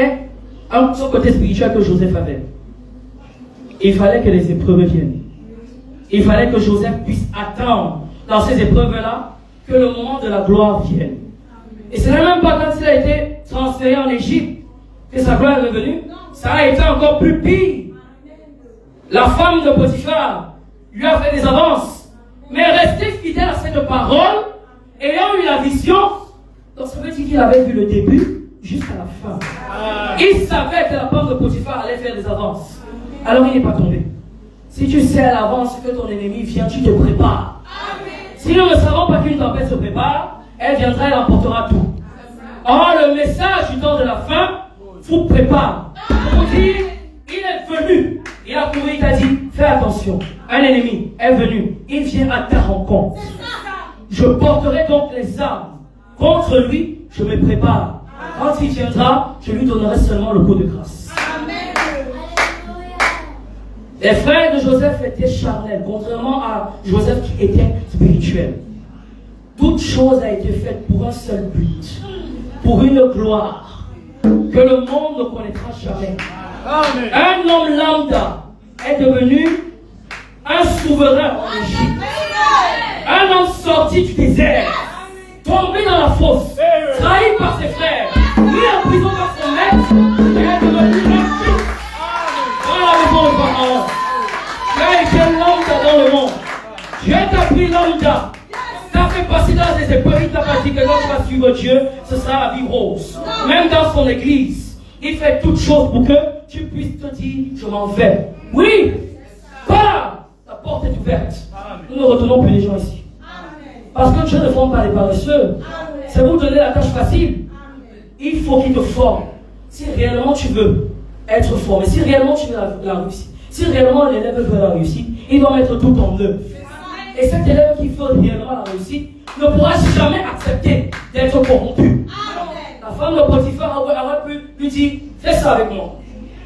son côté spirituel que Joseph avait. Il fallait que les épreuves viennent. Il fallait que Joseph puisse attendre dans ces épreuves-là que le moment de la gloire vienne. Et ce n'est même pas quand il a été transféré en Égypte que sa gloire est revenue. Ça a été encore plus pire. La femme de Potiphar lui a fait des avances. Mais resté fidèle à cette parole, ayant eu la vision, donc ça veut dire qu'il avait vu le début jusqu'à la fin. Il savait que la femme de Potiphar allait faire des avances. Alors il n'est pas tombé. Si tu sais à l'avance que ton ennemi vient, tu te prépares. Si nous ne savons pas qu'une tempête se prépare, elle viendra et emportera tout. Or, le message du temps de la fin vous prépare. Pour dire, il est venu. Il a couru, il t'a dit, fais attention. Un ennemi est venu. Il vient à ta rencontre. Je porterai donc les armes. Contre lui, je me prépare. Quand il viendra, je lui donnerai seulement le coup de grâce. Les frères de Joseph étaient charnels, contrairement à Joseph qui était spirituel. Toute chose a été faite pour un seul but, pour une gloire que le monde ne connaîtra jamais. Amen. Un homme lambda est devenu un souverain en Égypte. Un homme sorti du désert, tombé dans la fosse, trahi par ses frères, mis en prison par son maître, et est devenu un fils. Dans la maison de Pharaon. Tu as été lambda dans le monde. Dieu t'a pris lambda. T'as fait passer dans des épreuves. Il t'a pas dit que quand tu vas suivre Dieu, ce sera la vie rose. Même dans son église, il fait toutes choses pour que tu puisses te dire, je m'en vais. Oui, pas. La porte est ouverte. Nous ne retenons plus les gens ici. Parce que Dieu ne forme pas les paresseux. C'est vous donner la tâche facile. Il faut qu'il te forme. Si réellement tu veux être formé, si réellement tu veux la réussite, si réellement l'élève veut la réussite, il doit mettre tout en œuvre. Et cet élève qui veut réellement la réussite ne pourra jamais accepter d'être corrompu. La femme de Potiphar aurait pu lui dire, fais ça avec moi.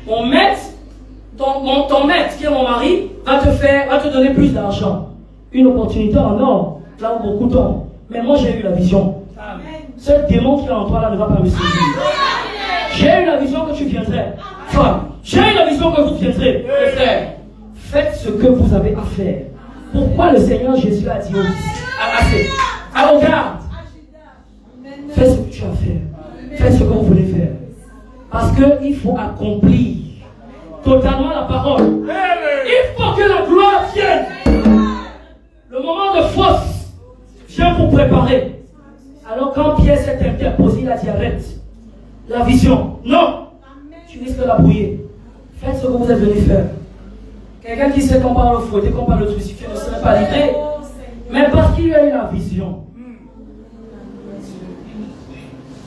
Mon maître, ton maître qui est mon mari, va te donner plus d'argent. Une opportunité en or, là où beaucoup tombent. Mais moi j'ai eu la vision. Ce démon qui est en toi là ne va pas me saisir. J'ai eu la vision que tu viendrais. Femme, j'ai eu la vision que vous viendrez. Mes frères, faites ce que vous avez à faire. Pourquoi le Seigneur Jésus a dit aux gardes, faites ce que tu as à faire. Faites ce que vous voulez faire. Parce qu'il faut accomplir totalement la parole. Il faut que la gloire vienne. Le moment de force vient pour préparer. Alors quand Pierre s'est interposé, il a dit arrête. La vision, non. Tu risques de la brouiller. Faites ce que vous êtes venu faire. Quelqu'un qui sait qu'on parle le fouetter, qu'on parle le crucifier ne serait pas livré. Mais parce qu'il a eu la vision.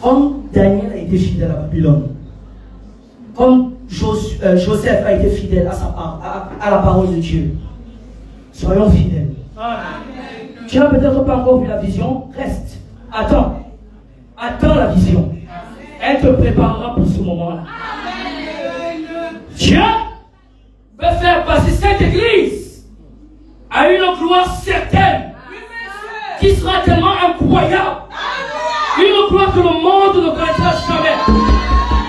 Comme Daniel a été fidèle à Babylone. Comme Joseph a été fidèle à la parole de Dieu. Soyons fidèles. Tu n'as peut-être pas encore vu la vision. Reste. Attends. Attends la vision. Elle te préparera pour ce moment-là. Dieu veut faire passer cette église à une gloire certaine qui sera tellement incroyable. Une gloire que le monde ne connaîtra jamais.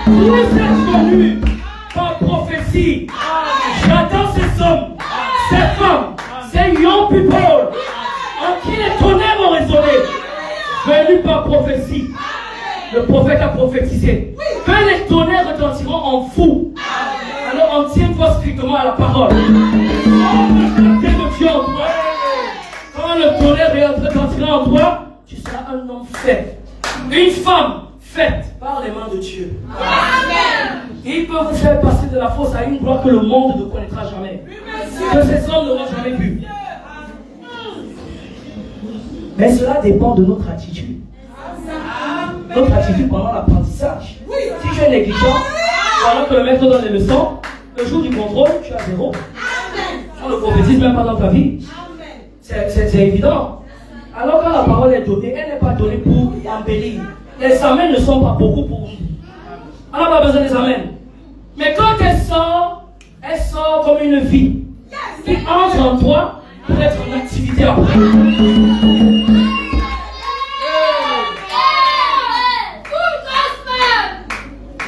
Vous êtes connus par prophétie. J'attends ces hommes, ces femmes, ces young people en qui les tonnerres ont résonné. Venus par prophétie. Le prophète a prophétisé. Que les tonnerres retentiront en fou. Alors on tient-toi strictement à la parole. Oh, la paix de Dieu en toi. Quand le tonnerre retentira en toi, tu seras un homme fait. Une femme faite par les mains de Dieu. Amen. Il peut vous faire passer de la force à une gloire que le monde ne connaîtra jamais. Que ces hommes n'auront jamais vu. Mais cela dépend de notre attitude. Notre attitude pendant l'apprentissage. Si tu es négligent, pendant que le maître donne les leçons, le jour du contrôle, tu as zéro. On ne prophétise même pas dans ta vie. C'est évident. Alors quand la parole est donnée, elle n'est pas donnée pour embellir. Les amens ne sont pas beaucoup pour nous. On n'a pas besoin des amens. Mais quand elle sort comme une vie qui entre en toi pour être en activité après.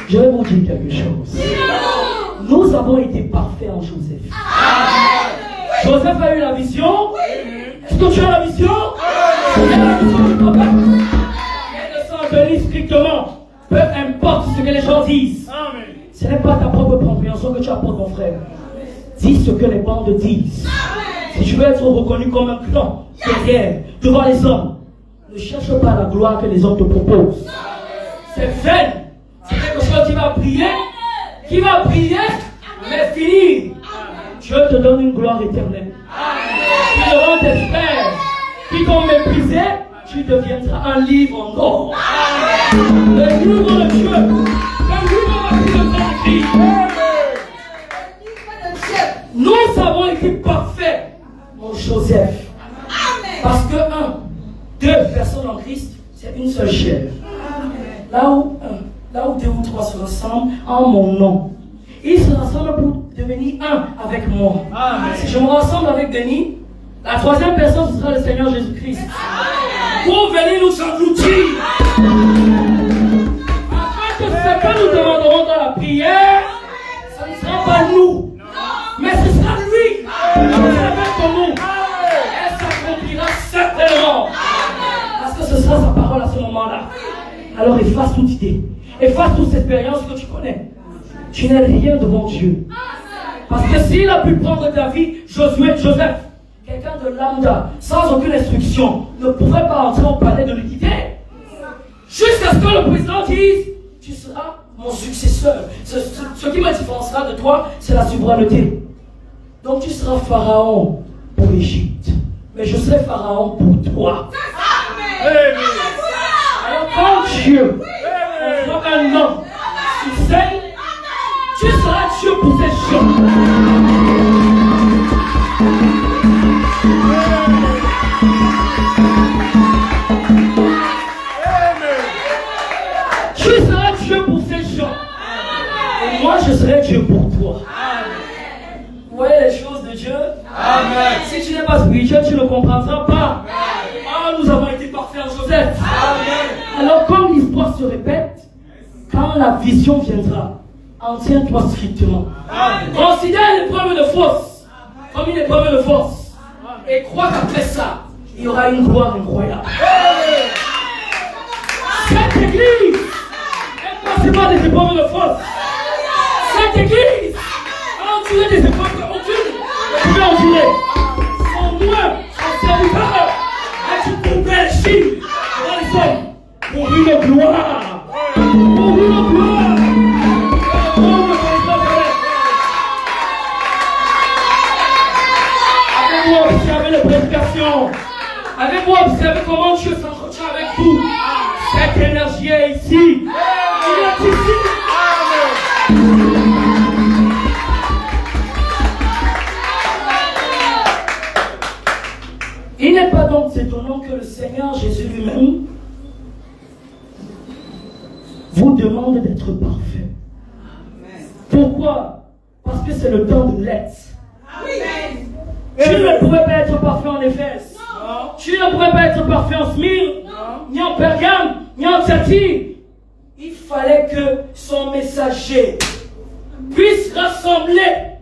Je vais vous dire quelque chose. Nous avons été parfaits en Joseph. Joseph a eu la vision. Est-ce que tu as la vision? Tu as la vision du prophète. Elle ne s'en tenir strictement. Peu importe ce que les gens disent. Ce n'est pas ta propre compréhension que tu apportes, mon frère. Dis ce que les bandes disent. Si tu veux être reconnu comme un clan, derrière, devant les hommes, ne cherche pas la gloire que les hommes te proposent. C'est vain. C'est quelque chose qui va briller, mais finir. Dieu te donne une gloire éternelle. Qui devant tes frères qui t'ont méprisé, tu deviendras un livre en or. Le livre de Dieu, le livre de Christ. Nous avons été parfaits, mon Joseph. Parce que deux personnes en Christ, c'est une seule chair. Là où deux ou trois se rassemblent en mon nom, ils se rassemblent pour devenir un avec moi. Amen. Si je me rassemble avec Denis, la troisième personne ce sera le Seigneur Jésus-Christ. Pour venir nous engloutir. Afin que ce que nous demanderons dans la prière, ce ne sera pas nous, mais ce sera lui. Il avec nous. Elle s'accomplira certainement. Parce que ce sera sa parole à ce moment-là. Alors efface toute idée. Efface toute expérience que tu connais. Tu n'es rien devant Dieu. Parce que s'il a pu prendre ta vie, Joseph, quelqu'un de lambda, sans aucune instruction, ne pourrait pas entrer au palais de l'équité. Jusqu'à ce que le président dise, tu seras mon successeur. Ce qui me différenciera de toi, c'est la souveraineté. Donc tu seras pharaon pour l'Égypte. Mais je serai pharaon pour toi. Alors quand Dieu fera un homme sur scène, tu seras Dieu pour ces gens. Tu seras Dieu pour ces gens. Et moi je serai Dieu pour toi. Vous voyez les choses de Dieu? Amen. Si tu n'es pas spirituel, tu ne comprendras pas. Ah, nous avons été parfaits en Joseph. Amen. Alors, comme l'histoire se répète, quand la vision viendra, en tiens-toi strictement. Considère l'épreuve de force comme une épreuve de force. Et crois qu'après ça, il y aura une gloire incroyable. Cette église est passée par des épreuves de force. Cette église a enduré des épreuves qu'aucune ne pouvait endurer. Son moins, son serviteur a dû couper les chiffres dans les hommes pour une gloire. Pour une gloire. Avez-vous observé les prédications? Avez-vous observé comment Dieu s'entretient avec vous? Cette énergie est ici. Il est ici. Il n'est pas donc étonnant que le Seigneur Jésus lui-même vous demande d'être parfait. Pourquoi? Parce que c'est le temps de l'être. Tu ne pouvais pas être parfait en Éphèse. Tu ne pouvais pas être parfait en Smyrne, ni en Pergame, ni en Thyatire. Il fallait que son messager puisse rassembler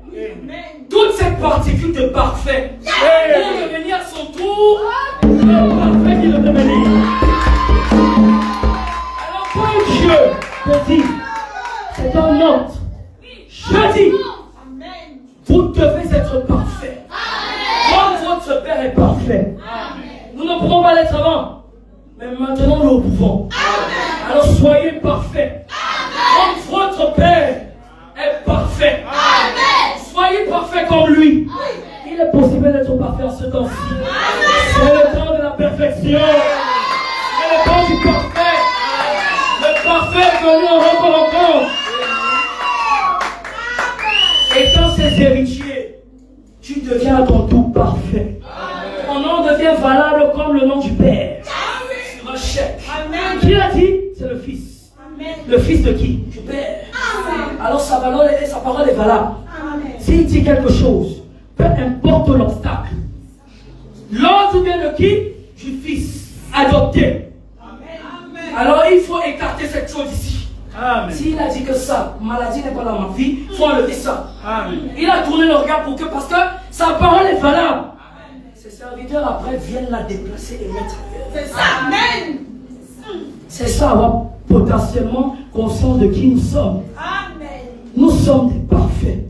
toutes ces particules de parfait pour devenir à son tour le parfait qui le devenir. Alors quand Dieu te dit, c'est un ordre, je dis, vous devez être parfait. Comme votre Père est parfait. Nous ne pouvons pas l'être avant, mais maintenant nous le pouvons. Alors soyez parfaits. Comme votre Père est parfait. Soyez parfaits comme lui. Il est possible d'être parfait en ce temps-ci. C'est le temps de la perfection. C'est le temps du parfait. Le parfait que nous aurons encore. Et quand ces héritiers, tu deviens à ton tour parfait. Ton nom devient valable comme le nom du Père. Sur un chèque. Qui l'a dit? C'est le Fils. Le Fils de qui? Du Père. Alors sa parole est valable. S'il dit quelque chose, peu importe l'obstacle, l'ordre vient de qui? Du Fils adopté. Alors il faut écarter cette chose ici. S'il a dit que ça, maladie n'est pas dans ma vie, il faut enlever ça. Il a tourné le regard pour que, parce que sa parole est valable. Ses serviteurs après viennent la déplacer et mettre ailleurs. C'est ça. Amen. C'est ça, avoir potentiellement conscience de qui nous sommes. Amen. Nous sommes des parfaits.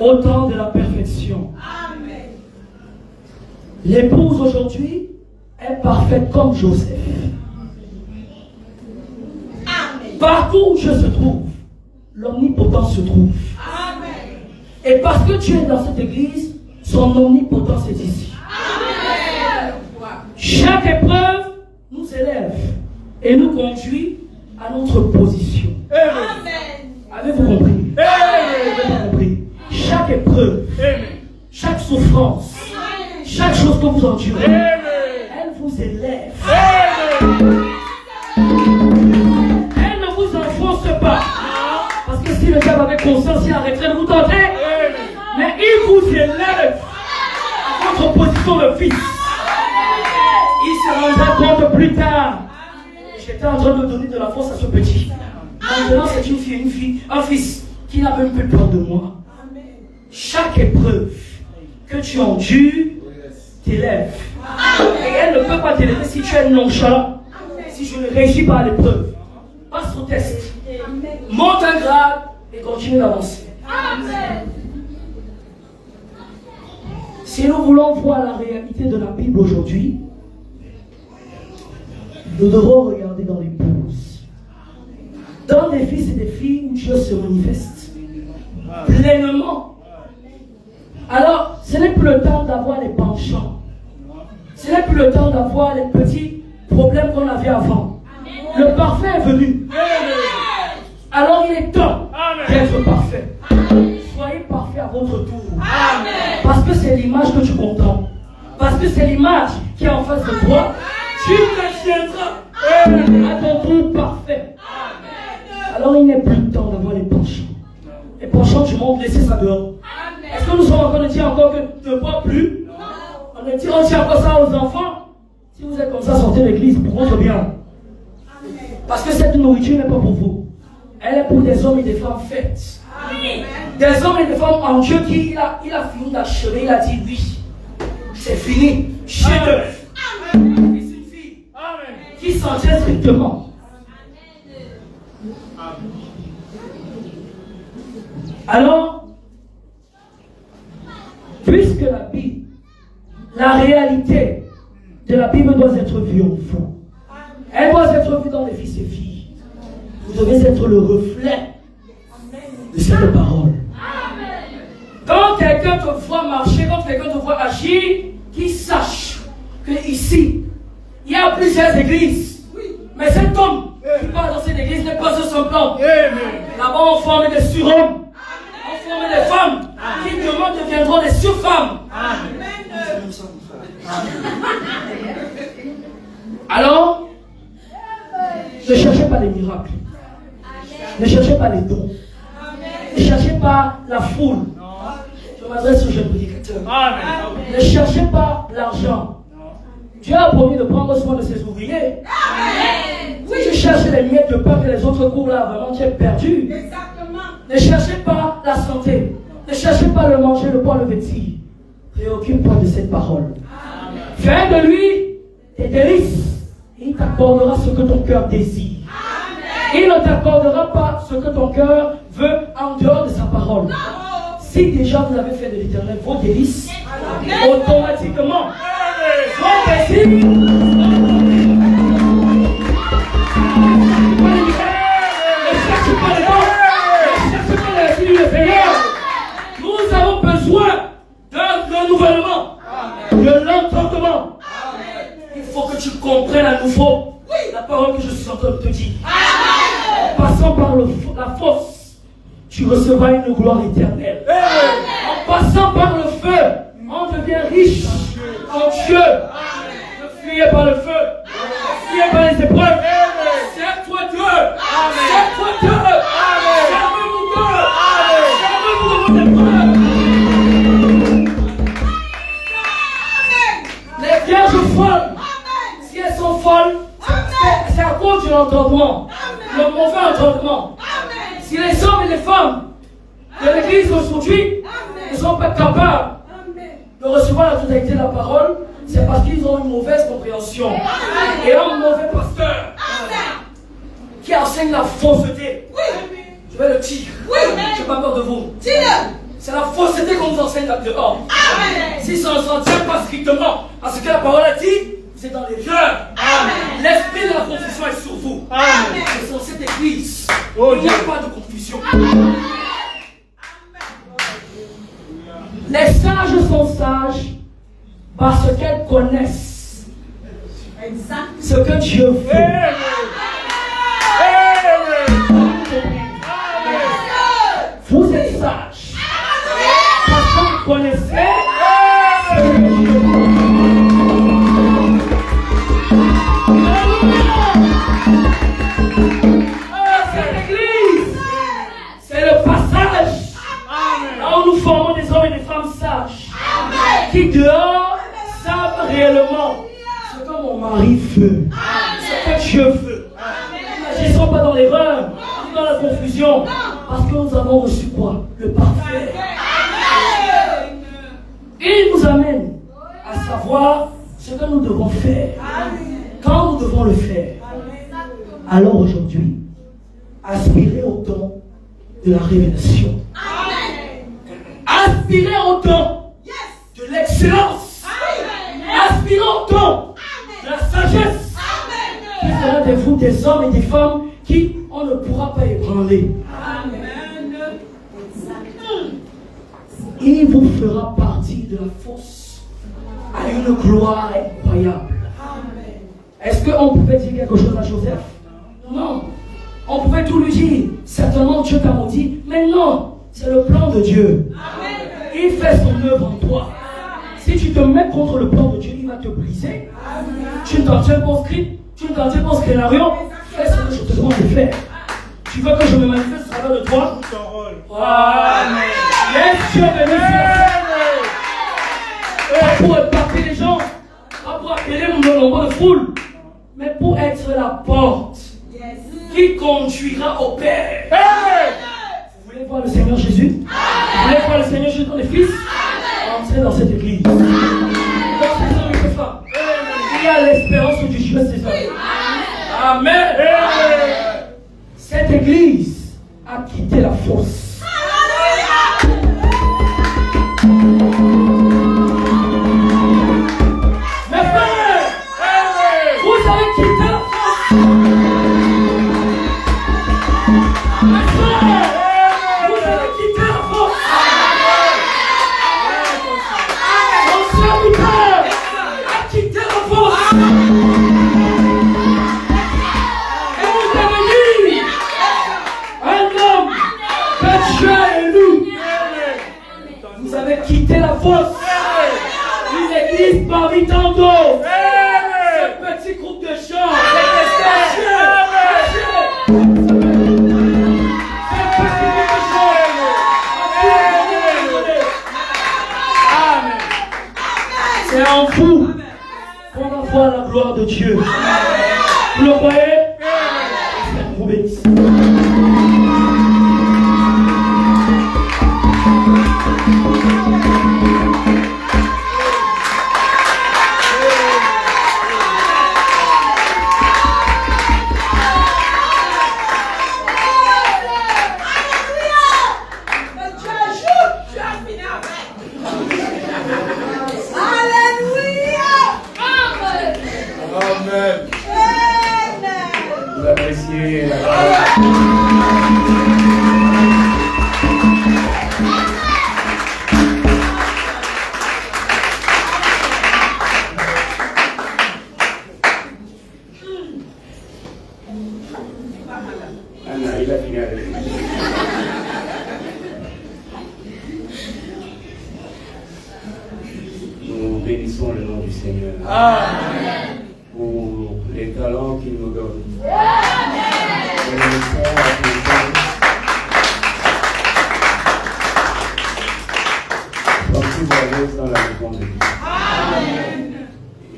Au temps de la perfection. Amen. L'épouse aujourd'hui est parfaite comme Joseph. Amen. Partout où Dieu se trouve, l'omnipotence se trouve. Amen. Et parce que tu es dans cette église, son omnipotence est ici. Amen. Chaque épreuve nous élève et nous conduit à notre position. Amen. Avez-vous compris? Avez-vous compris? Chaque épreuve, chaque souffrance, chaque chose que vous endurez, elle vous élève. Elle ne vous enfonce pas. Parce que si le diable avait conscience, il arrêterait de vous tenter. Mais il vous élève à votre position de fils. Il se rendra compte plus tard. J'étais en train de donner de la force à ce petit. Maintenant, c'est une fille, un fils qui n'a même plus peur de moi. Chaque épreuve que tu endures t'élève. Et elle ne peut pas t'élever si tu es nonchalant. Si je ne réussis pas à l'épreuve, passe au test. Monte un grade et continue d'avancer. Si nous voulons voir la réalité de la Bible aujourd'hui, nous devons regarder dans l'épouse. Dans des fils et des filles où Dieu se manifeste pleinement. Alors, ce n'est plus le temps d'avoir les penchants. Ce n'est plus le temps d'avoir les petits problèmes qu'on avait avant. Le parfait est venu. Alors, il est temps d'être parfait. Soyez parfait à votre tour. Parce que c'est l'image que tu contemples. Parce que c'est l'image qui est en face de toi. Tu deviendras à ton tour parfait. Alors, il n'est plus le temps d'avoir les penchants. Les penchants du monde, laissez ça dehors. Est-ce que nous sommes en train de dire encore que ne bois plus? On ne dit encore ça aux enfants. Si vous êtes comme ça, sortez de l'église pour votre bien. Parce que cette nourriture n'est pas pour vous. Elle est pour des hommes et des femmes faites. Des hommes et des femmes en Dieu qui il a fini d'achever. Il a dit oui, c'est fini. Chef d'œuvre. C'est une fille qui s'en tient strictement. Alors, puisque la réalité de la Bible doit être vue en vous, elle doit être vue dans les fils et filles. Vous devez être le reflet de cette parole. Quand quelqu'un te voit marcher, quand quelqu'un te voit agir, qu'il sache que ici, il y a plusieurs églises. Mais cet homme qui part dans cette église n'est pas un semblant. Là-bas, on forme des surhommes. On forme des femmes qui demain deviendront des surfemmes. Alors, ne cherchez pas les miracles. Ne cherchez pas les dons. Ne cherchez pas la foule. Je m'adresse aux jeunes prédicateurs. Ne cherchez pas l'argent. Dieu a promis de prendre soin de ses ouvriers. Si tu cherches les miettes de pain que les autres courent là, vraiment tu es perdu. Ne cherchez pas la santé. Ne cherchez pas le manger, le boire, le vêtir. Préoccupe-toi de cette parole. Fais de lui tes délices. Il t'accordera ce que ton cœur désire. Il ne t'accordera pas ce que ton cœur veut en dehors de sa parole. Si déjà vous avez fait de l'Éternel vos délices, automatiquement, vos désirs. Ne cherchez pas les dons, ne cherchez pas les désirs du Seigneur. Nous avons besoin d'un renouvellement, de l'entendement. Il faut que tu comprennes à nouveau la parole que je suis en train de te dire. En passant par la fosse, tu recevras une gloire éternelle. En passant par le feu, on devient riche en Dieu. Ne fuyez pas le feu, ne fuyez pas les épreuves. Serre-toi Dieu, serre-toi Dieu, servez-vous Dieu, servez-vous de vos épreuves. Les vierges folles, si elles sont folles, c'est à cause de l'entendement, le mauvais entendement. Si les hommes et les femmes de l'église aujourd'hui ne sont pas capables de recevoir la totalité de la parole, c'est parce qu'ils ont une mauvaise compréhension. Et un mauvais pasteur qui enseigne la fausseté. Je vais le dire. Je n'ai pas peur de vous. C'est la fausseté qu'on vous enseigne là dehors. Si ça ne s'en tient pas strictement à ce que la parole a dit, vous êtes dans l'erreur. L'esprit de la confusion est sur vous. C'est dans cette église. Il n'y a pas de confusion. Les sages sont sages parce qu'elles connaissent ce que Dieu veut. Vous êtes sages parce que vous connaissez ce que Dieu veut. Cette église, c'est le passage là où nous formons des hommes et des femmes sages qui dehors savent réellement ce que mon mari veut, ce que Dieu veut. N'agissons pas dans l'erreur, ni dans la confusion, parce que nous avons reçu quoi? Le parfait. Il nous amène à savoir ce que nous devons faire, quand nous devons le faire. Alors aujourd'hui, aspirez au don de la révélation. Aspirez au don de l'excellence. Aspirez au don de la sagesse. Qui fera de vous des hommes et des femmes qui on ne pourra pas ébranler. Il vous fera partie de la fosse à une gloire incroyable. Est-ce qu'on pouvait dire quelque chose à Joseph? Non. On pouvait tout lui dire. Certainement Dieu t'a maudit. Mais non. C'est le plan de Dieu. Il fait son œuvre en toi. Si tu te mets contre le plan de Dieu, il va te briser. Tu ne t'en tiens pas au script. Tu ne t'en tiens pas au scénario. Fais ce que je te demande de faire. Tu veux que je me manifeste au travers de toi? Amen. Laisse Dieu venir faire. Pas pour éparpiller les gens. Pas pour appeler mon nombre de foule. Mais pour être la porte qui conduira au Père. Vous voulez voir le Seigneur Jésus? Vous voulez voir le Seigneur Jésus dans les fils? Entrez dans cette église. Il y a l'espérance du Dieu des hommes. Amen. Cette église a quitté la fosse. Mes frères, vous avez quitté la fosse. Mes frères, vous avez quitté la fosse. Mon serviteur a quitté la fosse. Et vous avez dit, un homme que Dieu a élu. Vous avez quitté la fosse. Une église parmi tant d'autres. Ce petit groupe de gens. C'est en vous qu'on va voir la gloire de Dieu. Vous le croyez? C'est vous bénisse. Vous appréciez la parole. Anna, il a fini avec lui. Nous bénissons le nom du Seigneur. Amen. Pour les talents qu'il nous donne. Sortez-vous à l'aise dans la maison de Dieu.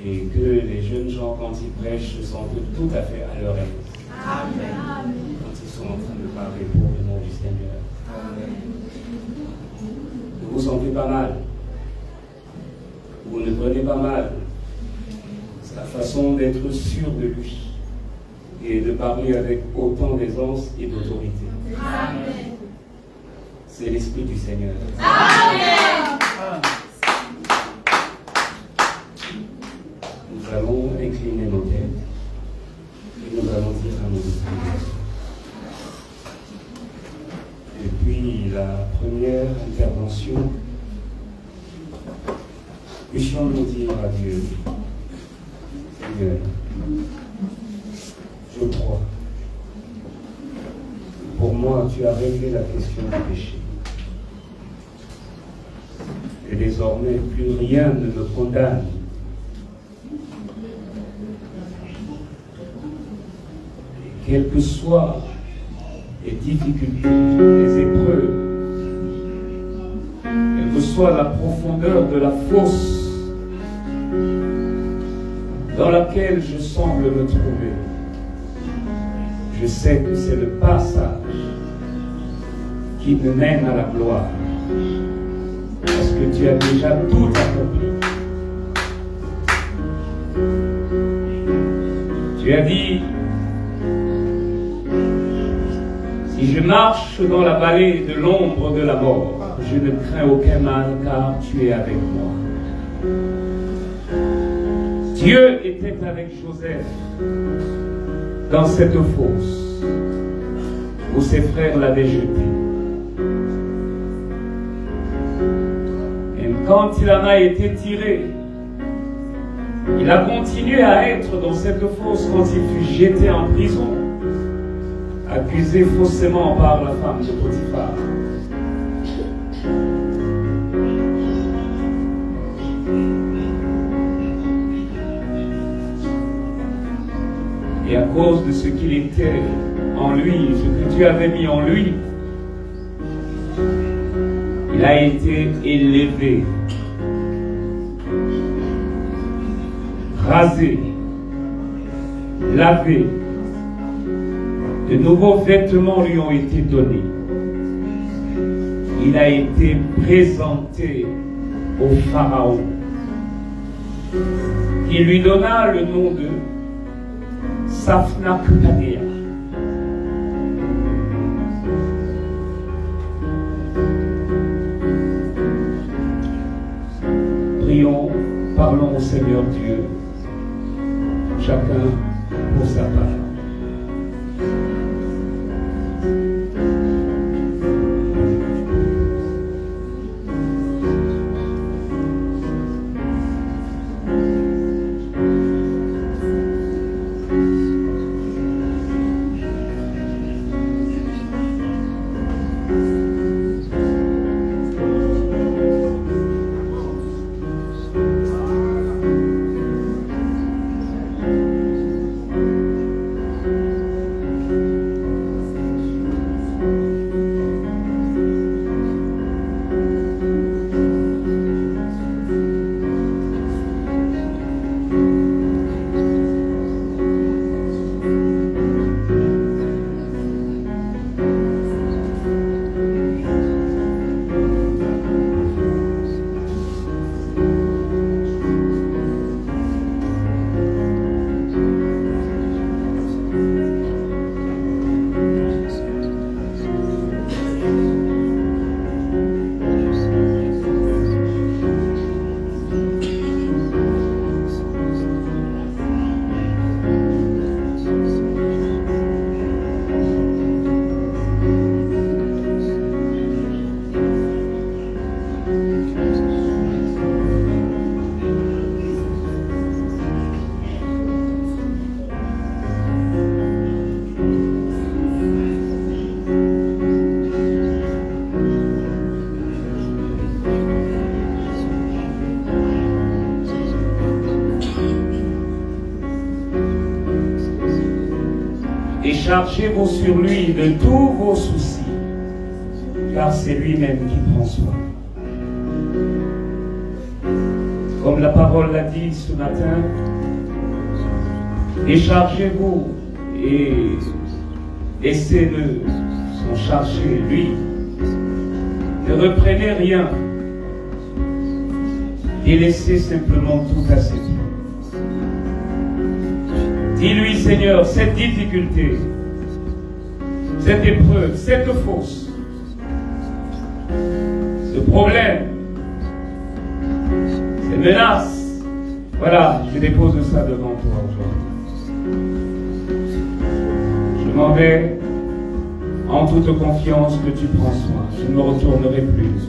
Et que les jeunes gens, quand ils prêchent, se sentent tout à fait à leur aise. Quand ils sont en train de parler pour le nom du Seigneur. Vous vous sentez pas mal. Vous ne prenez pas mal. Sa façon d'être sûr de lui et de parler avec autant d'aisance et d'autorité. C'est l'Esprit du Seigneur. Amen. Nous allons incliner nos têtes et nous allons dire un mot de prière. Depuis la première intervention, puissions-nous dire à Dieu, Seigneur, je crois. Pour moi, tu as réglé la question du péché. Et désormais, plus rien ne me condamne. Et quelles que soient les difficultés, les épreuves, quelle que soit la profondeur de la fosse dans laquelle je semble me trouver, je sais que c'est le passage qui me mène à la gloire. Parce que tu as déjà tout accompli. Tu as dit, si je marche dans la vallée de l'ombre de la mort, je ne crains aucun mal car tu es avec moi. Dieu était avec Joseph dans cette fosse où ses frères l'avaient jeté. Et quand il en a été tiré, il a continué à être dans cette fosse quand il fut jeté en prison, accusé faussement par la femme de Potiphar. Et à cause de ce qu'il était en lui, ce que Dieu avait mis en lui, il a été élevé, rasé, lavé, De nouveaux vêtements lui ont été donnés. Il a été présenté au Pharaon, qui lui donna le nom de Safnac-Panea. Prions, parlons au Seigneur Dieu, chacun pour sa part. Chargez-vous sur lui de tous vos soucis, car c'est lui-même qui prend soin. Comme la parole l'a dit ce matin, déchargez-vous et laissez-le s'en charger, lui. Ne reprenez rien et laissez simplement tout à ses pieds. Dis-lui, Seigneur, cette difficulté, cette épreuve, cette fausse, ce problème, ces menaces, voilà, je dépose ça devant toi aujourd'hui. Je m'en vais en toute confiance que tu prends soin. Je ne me retournerai plus.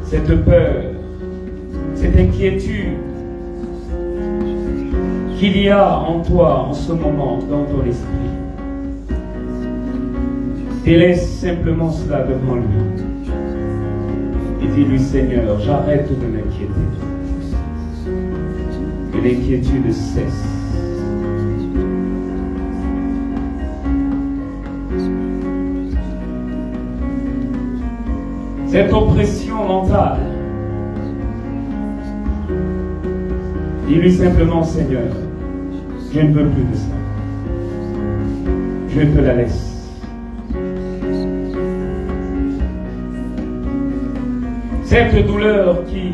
Cette peur, cette inquiétude qu'il y a en toi en ce moment dans ton esprit, délaisse simplement cela devant lui et dis-lui, Seigneur, j'arrête de m'inquiéter, que l'inquiétude cesse. Cette oppression mentale, dis-lui simplement, Seigneur, je ne veux plus de ça. Je te la laisse. Cette douleur qui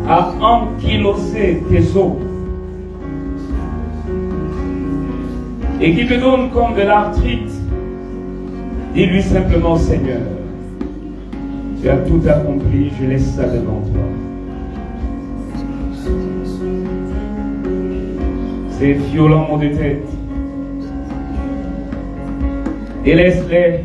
a ankylosé tes os et qui te donne comme de l'arthrite, dis-lui simplement, Seigneur, tu as tout accompli, je laisse ça devant toi. Ces violents maux de tête, délaisse-les.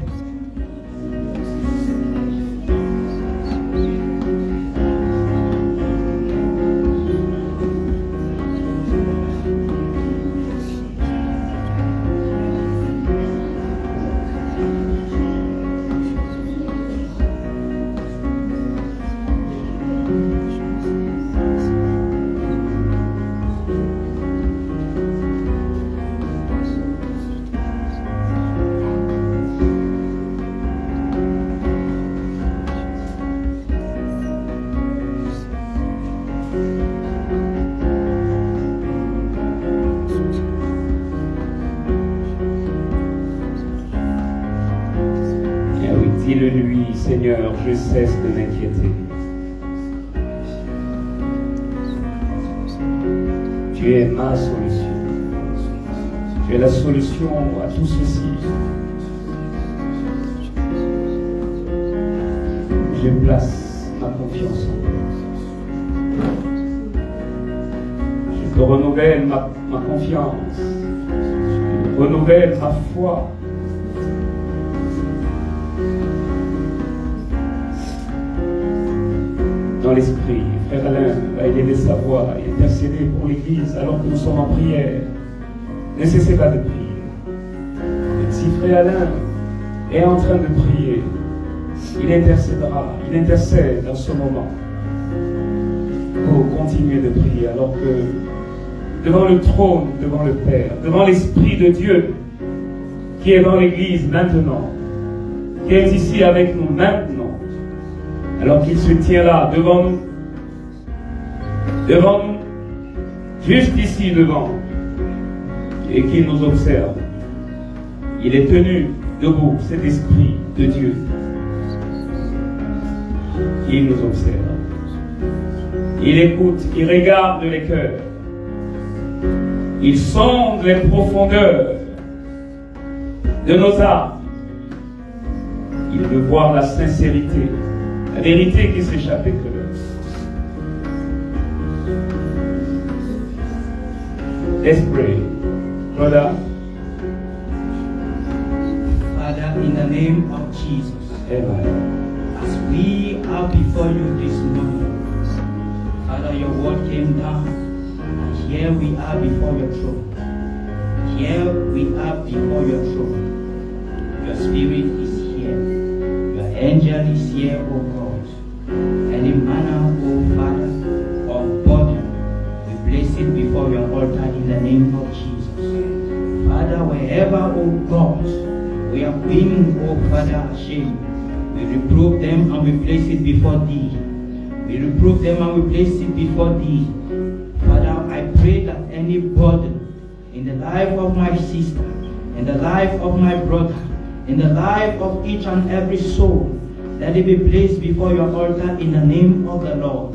dis-le lui, Seigneur, je cesse de m'inquiéter. Tu es ma solution. Tu es la solution à tout ceci. Je place ma confiance en toi. Je te renouvelle ma confiance. Je renouvelle ma foi. Dans l'esprit, Frère Alain va élever sa voix et intercéder pour l'Église alors que nous sommes en prière. Ne cessez pas de prier. Et si Frère Alain est en train de prier, il intercède en ce moment pour continuer de prier alors que devant le trône, devant le Père, devant l'Esprit de Dieu qui est dans l'Église maintenant, qui est ici avec nous maintenant, alors qu'il se tient là devant nous, juste ici devant, et qu'il nous observe. Il est tenu debout, cet Esprit de Dieu. Il nous observe. Il écoute, il regarde les cœurs. Il sonde les profondeurs de nos âmes. Il veut voir la sincérité, la vérité qui s'échappe des cœurs. Let's pray. Brother. Father, in the name of Jesus, Amen. as we are before you this morning, Father, your word came down, and here we are before your throne. Here we are before your throne. Your spirit is here. Your angel is here, O God. Any manner, O Father, of burden, we place it before your altar in the name of Jesus. Father, wherever, O God, we are being, O Father, ashamed, we reprove them and we place it before thee. We reprove them and we place it before thee. Father, I pray that any burden in the life of my sister, in the life of my brother, in the life of each and every soul, let it be placed before your altar in the name of the Lord.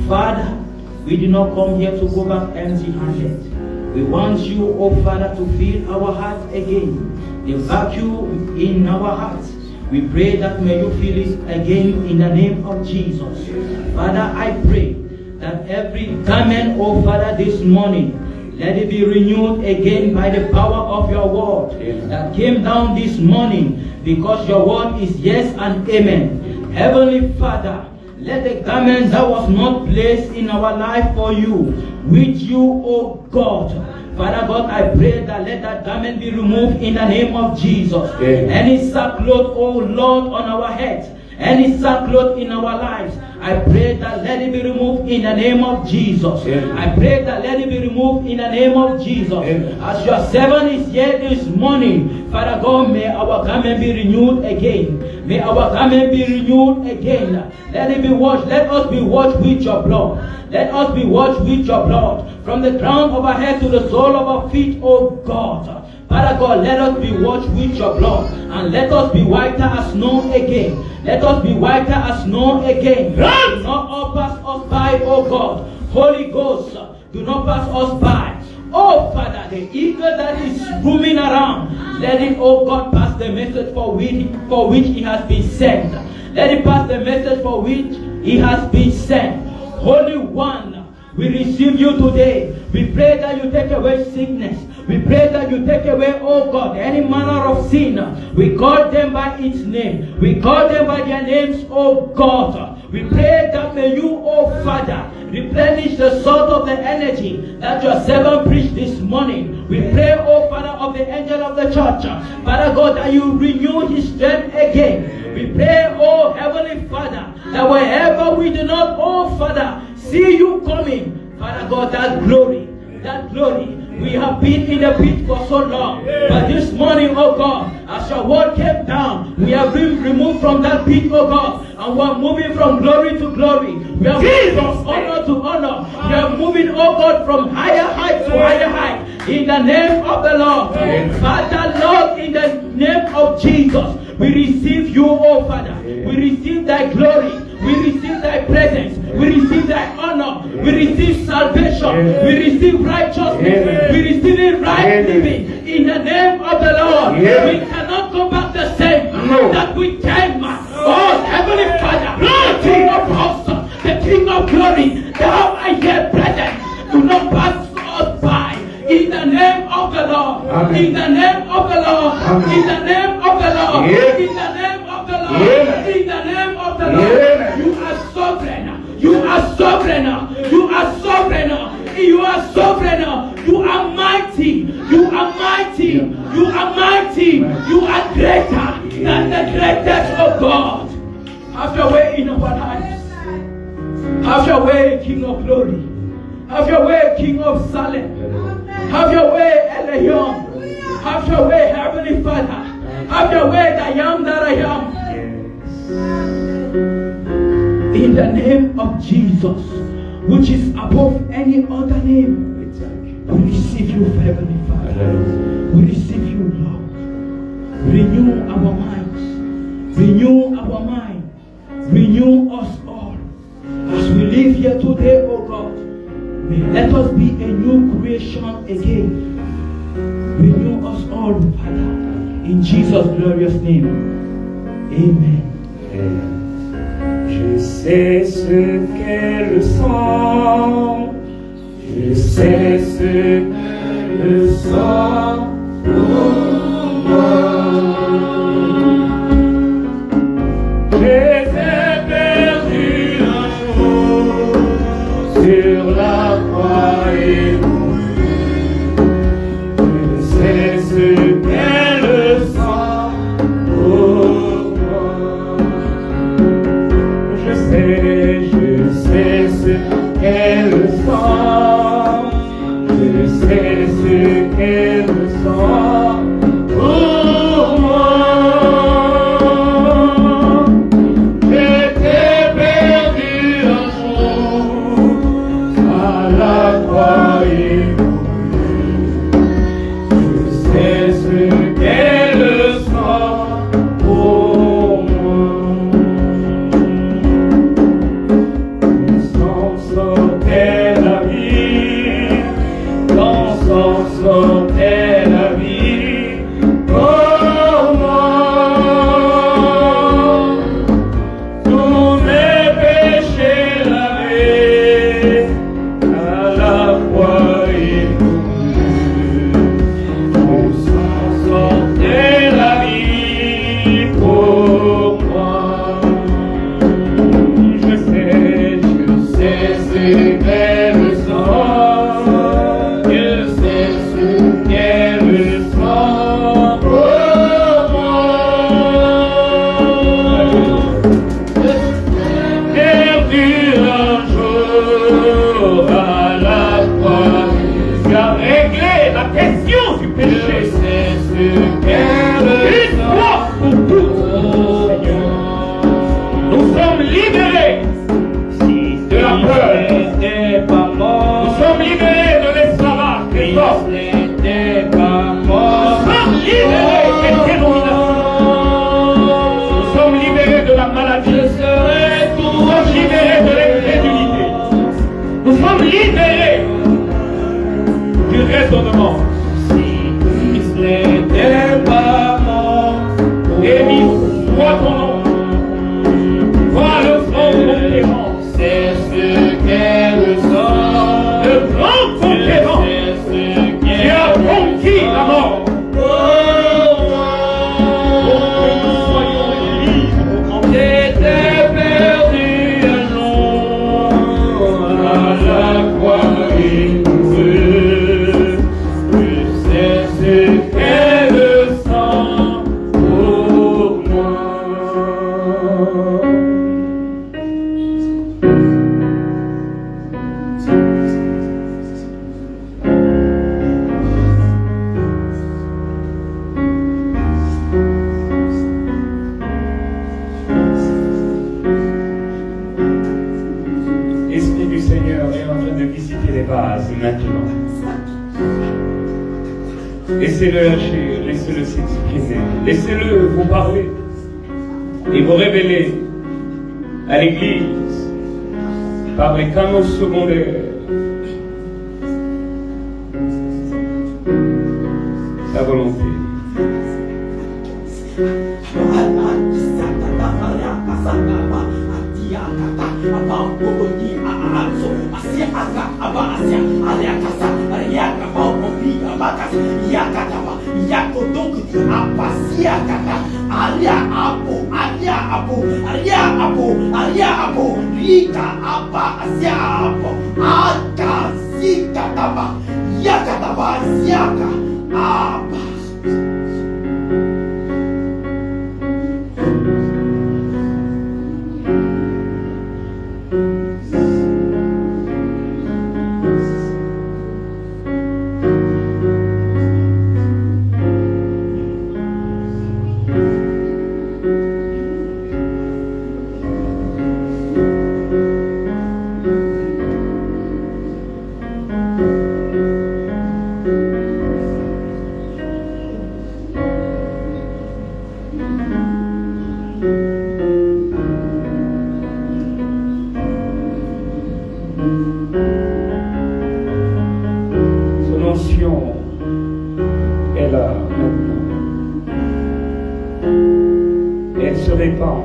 Father, we do not come here to go back empty-handed. We want you, O Father, to fill our hearts again. The vacuum in our hearts, we pray that may you fill it again in the name of Jesus. Father, I pray that every garment, O Father, this morning, let it be renewed again by the power of your word that came down this morning, because your word is yes and amen. Heavenly Father, let the garment that was not placed in our life for you, with you, O God, Father God, I pray that let that garment be removed in the name of Jesus. Any sackcloth, O Lord, on our heads, any sackcloth in our lives, I pray that let it be removed in the name of Jesus. I pray that let it be removed in the name of Jesus. As your servant is here this morning, Father God, may our garment be renewed again. May our garment be renewed again. Let it be washed. Let us be washed with your blood. Let us be washed with your blood. From the crown of our head to the sole of our feet, O God. Father God, let us be washed with your blood. And let us be whiter as snow again. Let us be whiter as snow again. Do not all pass us by, O God. Holy Ghost, do not pass us by. Oh Father, the eagle that is roaming around, let it, oh God, pass the message for which he has been sent. Let it pass the message for which he has been sent. Holy One, we receive you today. We pray that you take away sickness. We pray that you take away, oh God, any manner of sin. We call them by its name. We call them by their names, oh God. We pray that may you, oh Father, replenish the salt of the energy that your servant preached this morning. We pray, oh Father, of the angel of the church, Father God, that you renew his strength again. We pray, oh Heavenly Father, that wherever we do not, oh Father, see you coming, Father God, that glory, we have been in the pit for so long. But this morning, oh God, as your word came down, we have been removed from that pit, oh God, and we are moving from glory to glory. We are moving from honor to honor. We are moving, oh God, from higher height to higher height. In the name of the Lord. Father, Lord, in the name of Jesus, We receive you, oh Father. We receive thy glory. We receive thy presence. We receive thy honor. We receive salvation. We receive righteousness. We receive it right living. In the name of the Lord. We cannot go back the same that we came. Oh, Heavenly Father, the King of awesome, the King of glory, thou art here present. Do not pass us by. In the name of the Lord. Amen. In the name of the Lord. Amen. In the name of the Lord. Yeah. In the name of the Lord. Yeah. In the name of the Lord. Yeah. You are sovereign. You are sovereign. You are sovereign. You are sovereign. You are mighty. You are mighty. You are mighty. You are greater than the greatest of God. Have your way in our lives. Have your way, King of glory. Have your way, King of Salem. Have your way, Elion. Have your way, Heavenly Father. Have your way, the I am that I am. In the name of Jesus, which is above any other name, we receive you, Heavenly Father. We receive you, Lord. Renew our minds. Renew our mind. Renew us all. As we live here today, oh God, let us be a new creation again. Renew us all, Father. In Jesus' glorious name. Amen. Je sais ce qu'est le sang. Je sais ce qu'est le sang pour moi. J'ai perdu un jour sur la croix et mouru. Je sais ce qu'est le sang pour moi. Je sais ce qu'est le sang. Je sais ce qu'est le sang pour moi. J'étais perdu un jour à la croix et mouru. Je sais ce qu'est le sang pour moi. Ton sang sortait la vie, ton sang sortait la vie pour moi. Tous mes péchés lavés à la croix et mouru. Ton sang sortait la vie pour moi. Je sais ce qu'est le sang. Je sais ce qu'est le sang pour moi. Perdu un jour à la croix, tu as réglé la question du péché. Je sais ce qu'est le sang. Une fois pour toutes, Seigneur. Nous sommes libérés de la peur. Nous sommes libérés de l'esclavage des hommes. Nous sommes libérés des dénominations. Nous sommes libérés de la maladie. Nous sommes libérés de l'incrédulité. Nous sommes libérés du raisonnement. Si Christ n'était pas mort, Émis, vois ton nom. Vois le front conquérant. C'est ce qu'est le sang. Le grand conquérant. Qui a conquis la mort. Pour que nous soyons libres. J'étais perdu un jour à la croix et mouru. Je sais ce qu'est le sang pour moi. L'Esprit du Seigneur est en train de visiter les vases maintenant. Laissez-le lâcher, laissez-le s'exprimer, laissez-le vous parler. et vous révélez à l'Église par les canaux secondaires la volonté. Est là maintenant. Elle se répand.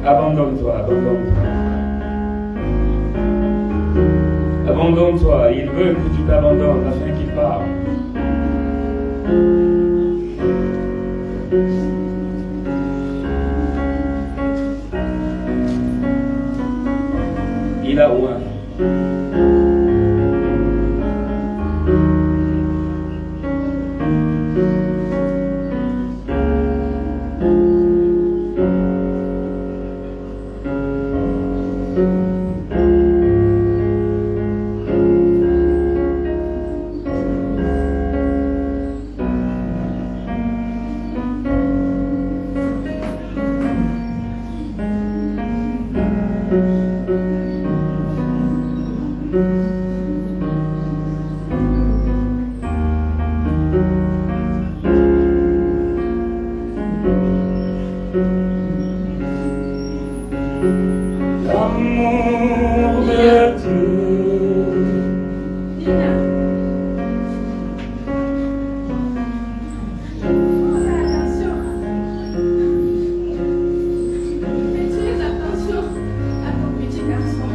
Abandonne-toi, abandonne-toi. Abandonne-toi. Il veut que tu t'abandonnes afin qu'il parle. Il a oint. L'amour de Dieu. Attention à ton petit garçon.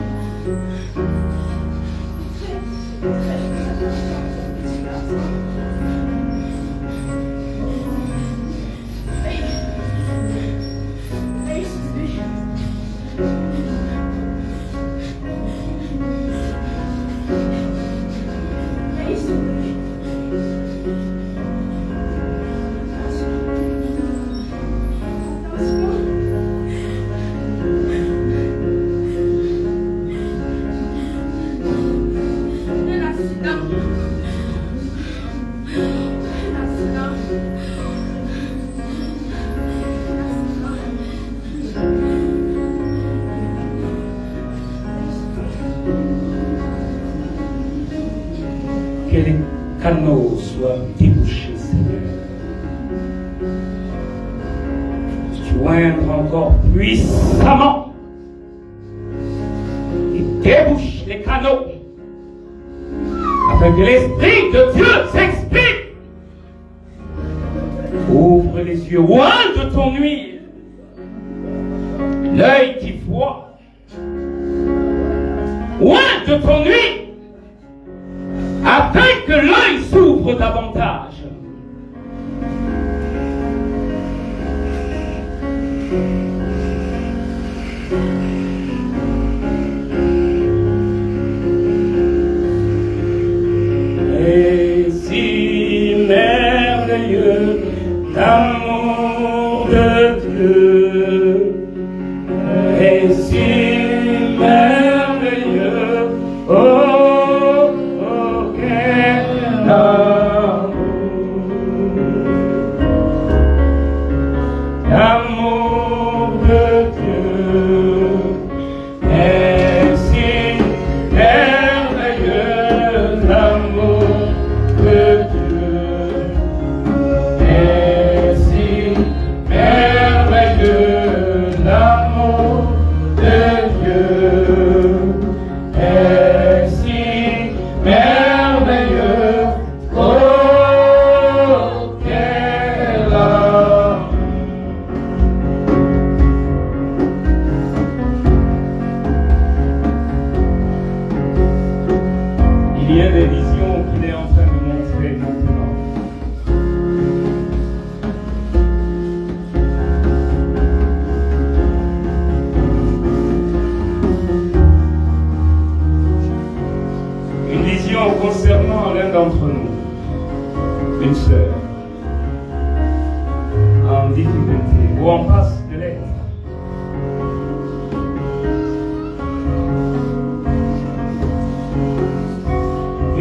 Que les canaux soient débouchés, Seigneur. Joindre encore puissamment et débouche les canaux afin que l'Esprit de Dieu s'exprime. Ouvre les yeux, loin de ton huile, l'œil qui voit, loin de ton huile, afin que l'œil s'ouvre davantage. Et si merveilleux l'amour de Dieu, et si merveilleux, oh, oh, quel amour.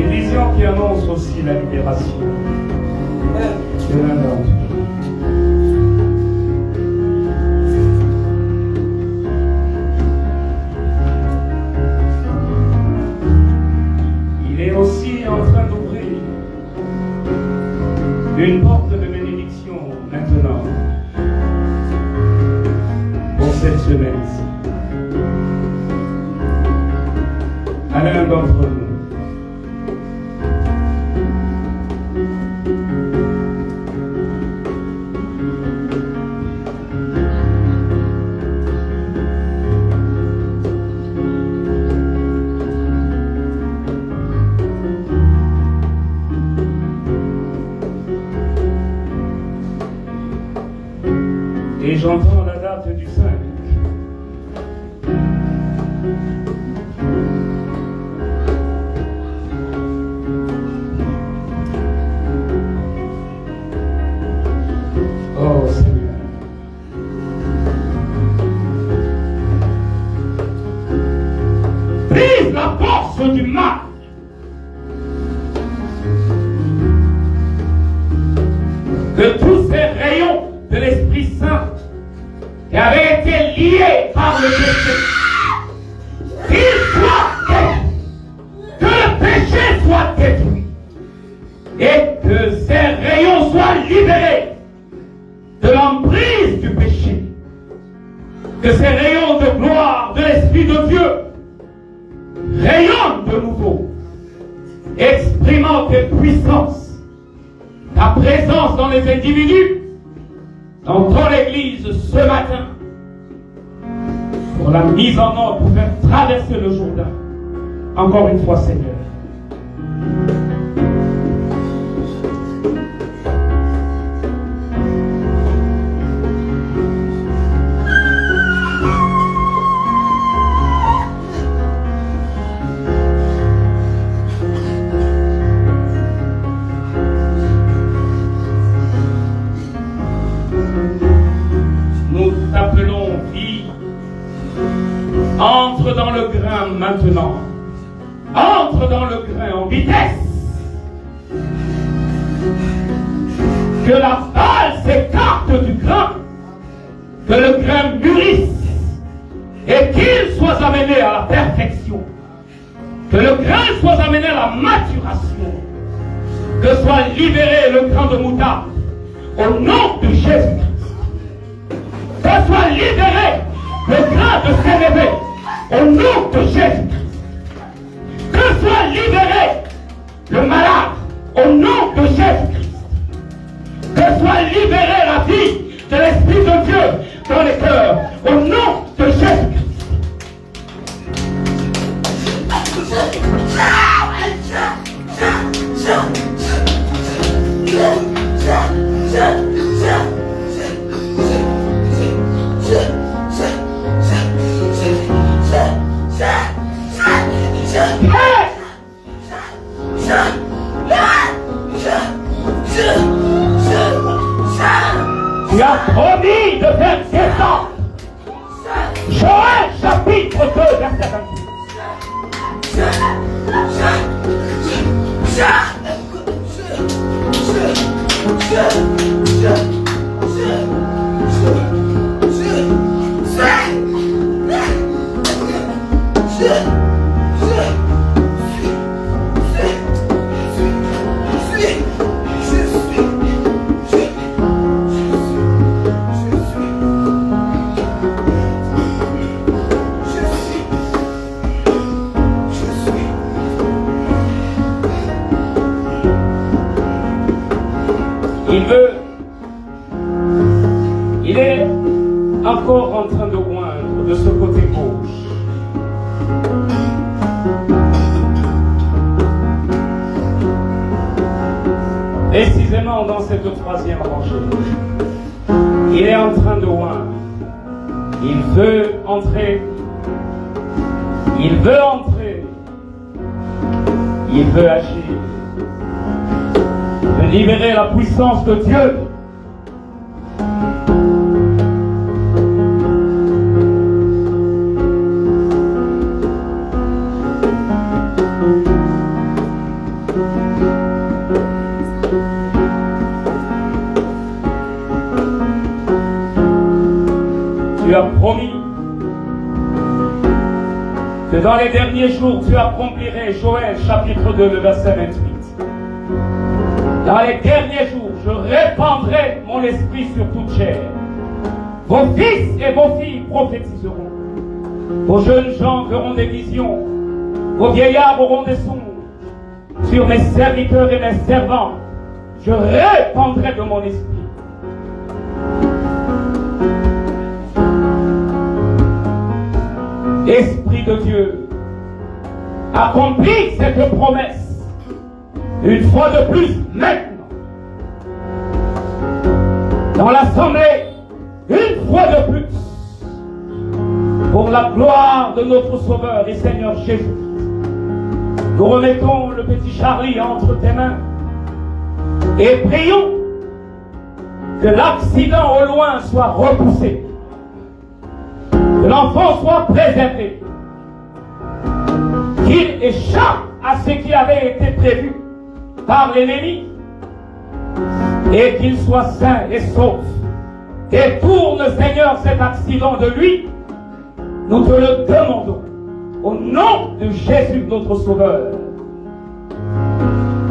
Une vision qui annonce aussi la libération de l'un d'entre eux. Il est aussi en train d'ouvrir une porte de bénédiction maintenant pour cette semaine-ci. À l'un d'entre nous. Et j'entends la date du 5. Oh Seigneur. Brise la force du mal. De tous ces rayons de l'Esprit Saint qui avaient été liés par le péché, qu'il soit détruit, que le péché soit détruit, et que ces rayons soient libérés de l'emprise du péché, que ces rayons de gloire de l'Esprit de Dieu rayonnent de nouveau, exprimant tes puissances, ta présence dans les individus, dans ton Église ce matin, pour la mise en ordre, pour faire traverser le Jourdain. Encore une fois, Seigneur. Nous t'appelons vie. Entre dans le grain maintenant. Entre dans le grain en vitesse. Que la balle s'écarte du grain. Que le grain mûrisse. Et qu'il soit amené à la perfection. Que le grain soit amené à la maturation. Que soit libéré le grain de moutarde. Au nom de Jésus. Que soit libéré le grain de sénévé au nom de Jésus. Que soit libéré le malade au nom de Jésus. Que soit libérée la vie de l'Esprit de Dieu dans les cœurs au nom de Jésus. Tu as promis de faire descendre Joël chapitre 2 verset Il est encore en train de oindre de ce côté gauche. Précisément dans cette troisième rangée. Il est en train de oindre. Il veut entrer. Il veut entrer. Il veut agir. De libérer la puissance de Dieu. que dans les derniers jours, tu accomplirais, Joël chapitre 2, le verset 28. Dans les derniers jours, je répandrai mon esprit sur toute chair. Vos fils et vos filles prophétiseront. Vos jeunes gens verront des visions. Vos vieillards auront des songes. Sur mes serviteurs et mes servants, je répandrai de mon esprit. Esprit de Dieu, accomplis cette promesse une fois de plus maintenant dans l'assemblée, une fois de plus, pour la gloire de notre Sauveur et Seigneur Jésus. Nous remettons le petit Charlie entre tes mains et prions que l'accident au loin soit repoussé, que l'enfant soit préservé, qu'il échappe à ce qui avait été prévu par l'ennemi et qu'il soit sain et sauf. Détourne, Seigneur, cet accident de lui. Nous te le demandons au nom de Jésus, notre Sauveur.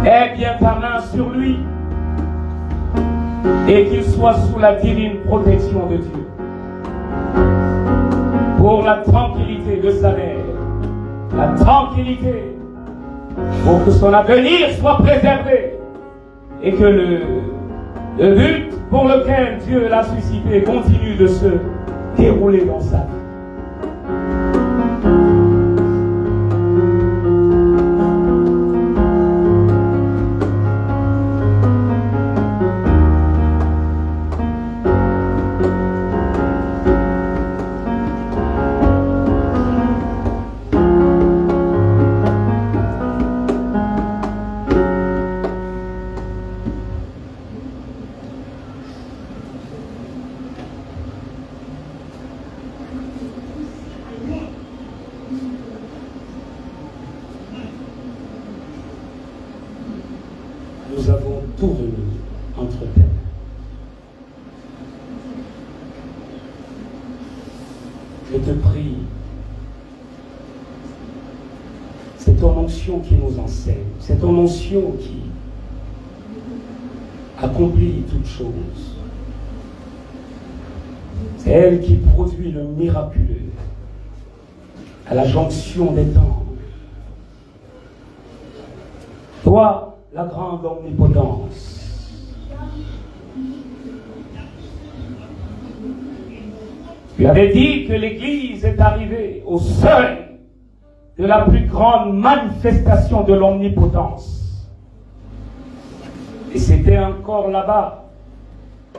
Aie bien ta main sur lui et qu'il soit sous la divine protection de Dieu. Pour la tranquillité de sa mère, la tranquillité, pour que son avenir soit préservé et que le but pour lequel Dieu l'a suscité continue de se dérouler dans sa vie. Nous avons tout remis entre tes mains. Je te prie, c'est ton onction qui nous enseigne, c'est ton onction qui accomplit toutes choses. C'est elle qui produit le miraculeux à la jonction des temps. Toi, la grande omnipotence, tu avais dit que l'Église est arrivée au seuil de la plus grande manifestation de l'omnipotence. Et c'était encore là-bas,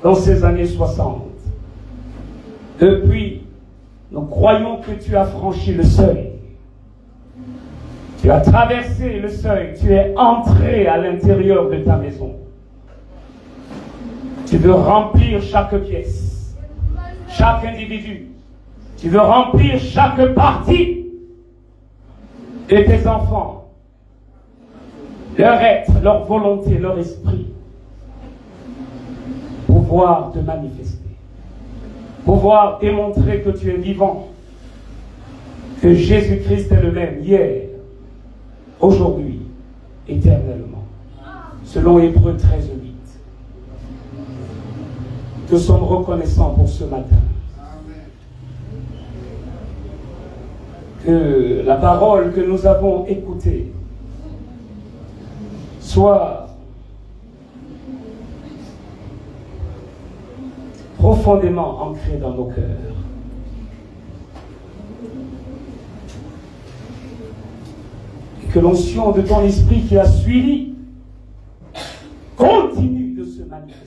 dans ces années 60. Depuis, nous croyons que tu as franchi le seuil. Tu as traversé le seuil, tu es entré à l'intérieur de ta maison. Tu veux remplir chaque pièce, chaque individu. Tu veux remplir chaque partie de tes enfants, leur être, leur volonté, leur esprit, pouvoir te manifester, pouvoir démontrer que tu es vivant, que Jésus-Christ est le même hier, aujourd'hui, éternellement, selon Hébreux 13:8. Nous sommes reconnaissants pour ce matin. Que la parole que nous avons écoutée soit profondément ancrée dans nos cœurs. Et que l'onction de ton esprit qui a suivi continue de se manifester.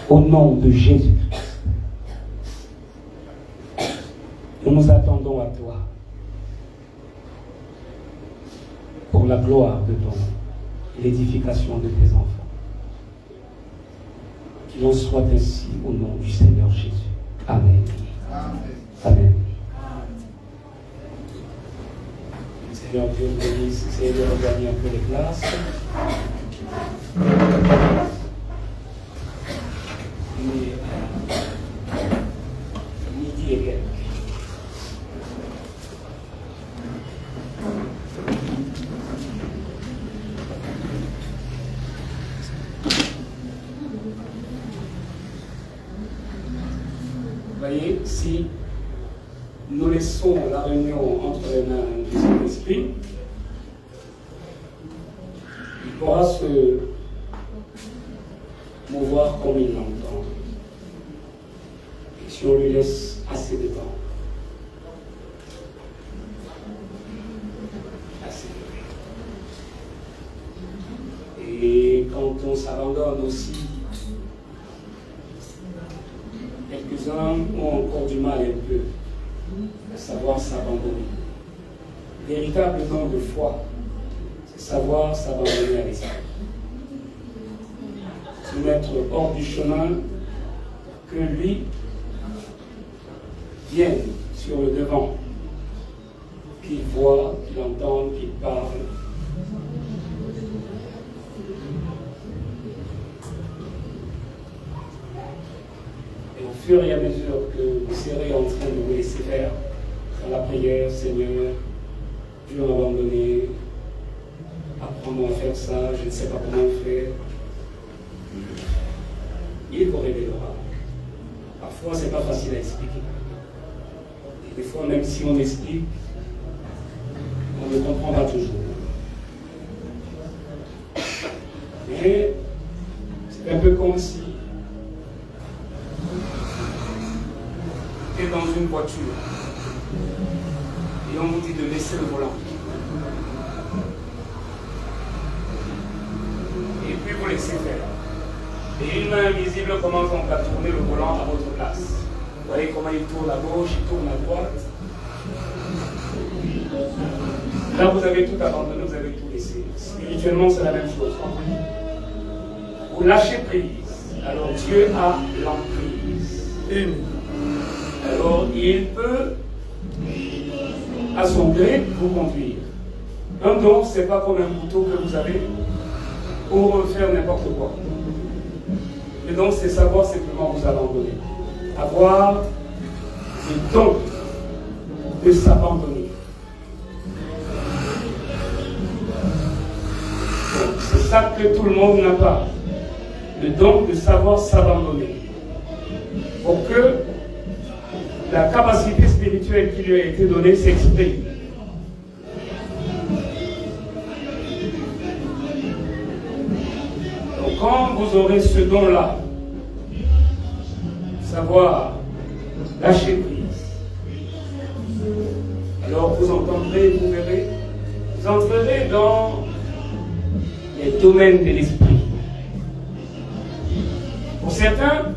Au nom de Jésus-Christ. Nous nous attendons à toi pour la gloire de ton et l'édification de tes enfants. Qu'il en soit ainsi au nom du Seigneur Jésus. Amen. Amen. Amen. Seigneur Dieu, bénisse, essayez de regagner un peu les classes. Midi et quelques. si nous laissons la réunion entre les mains du Saint-Esprit, il pourra se mouvoir comme il l'entend. Et si on lui laisse assez de temps, et quand on s'abandonne aussi, quelques-uns ont encore du mal un peu à savoir s'abandonner. Véritable nom de foi, c'est savoir s'abandonner à l'esprit. Se mettre hors du chemin, que lui vienne sur le devant, qu'il voit, qu'il entende, qu'il parle. Et au fur et à mesure que vous serez en train de vous laisser faire dans la prière, Seigneur, Dieu m'a abandonné, apprends-moi à faire ça, je ne sais pas comment faire. Il vous révélera. Parfois, ce n'est pas facile à expliquer. Et des fois, même si on explique, on ne comprend pas toujours. Mais c'est un peu comme si tu es dans une voiture et on vous dit de laisser le volant. Et puis vous laissez faire. Et une main invisible commence donc à tourner le volant à votre place. Vous voyez comment il tourne à gauche, il tourne à droite. Là, vous avez tout abandonné, vous avez tout laissé. Spirituellement, c'est la même chose. Vous lâchez prise. Alors Dieu a l'emprise. Alors il peut, à son gré, vous conduire. Un don, ce n'est pas comme un couteau que vous avez pour faire n'importe quoi. Et donc, c'est savoir simplement vous abandonner. Avoir le don de s'abandonner. C'est ça que tout le monde n'a pas. Le don de savoir s'abandonner. Pour que la capacité spirituelle qui lui a été donnée s'exprime. Donc, quand vous aurez ce don-là, savoir lâcher prise, alors vous entendrez, vous verrez, vous entrerez dans les domaines de l'esprit. Pour certains,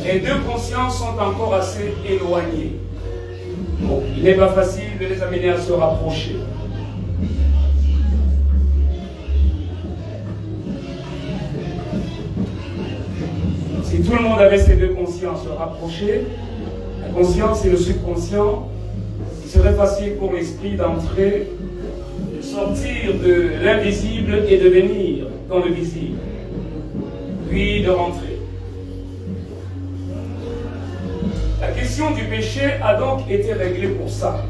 les deux consciences sont encore assez éloignées. Donc, il n'est pas facile de les amener à se rapprocher. Si tout le monde avait ces deux consciences se rapprocher, la conscience et le subconscient, il serait facile pour l'esprit d'entrer, de sortir de l'invisible et de venir dans le visible, puis de rentrer. La question du péché a donc été réglée pour ça.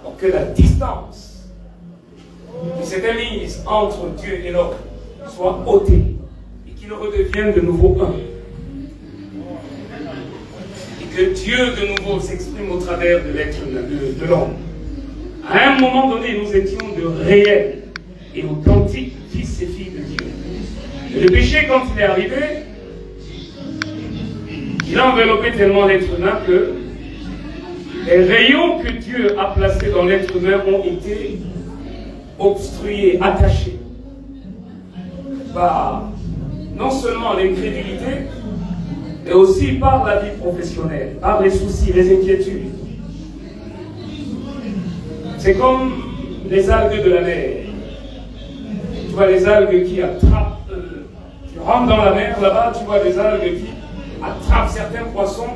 Pour que la distance qui s'était mise entre Dieu et l'homme soit ôtée. Qu'il redevienne de nouveau un. Et que Dieu de nouveau s'exprime au travers de l'être de l'homme. À un moment donné, nous étions de réels et authentiques fils et filles de Dieu. Et le péché, quand il est arrivé, il a enveloppé tellement l'être humain que les rayons que Dieu a placés dans l'être humain ont été obstrués, attachés par non seulement l'incrédulité, mais aussi par la vie professionnelle, par les soucis, les inquiétudes. C'est comme les algues de la mer. Tu vois les algues qui attrapent, tu rentres dans la mer, là-bas, tu vois les algues qui attrapent certains poissons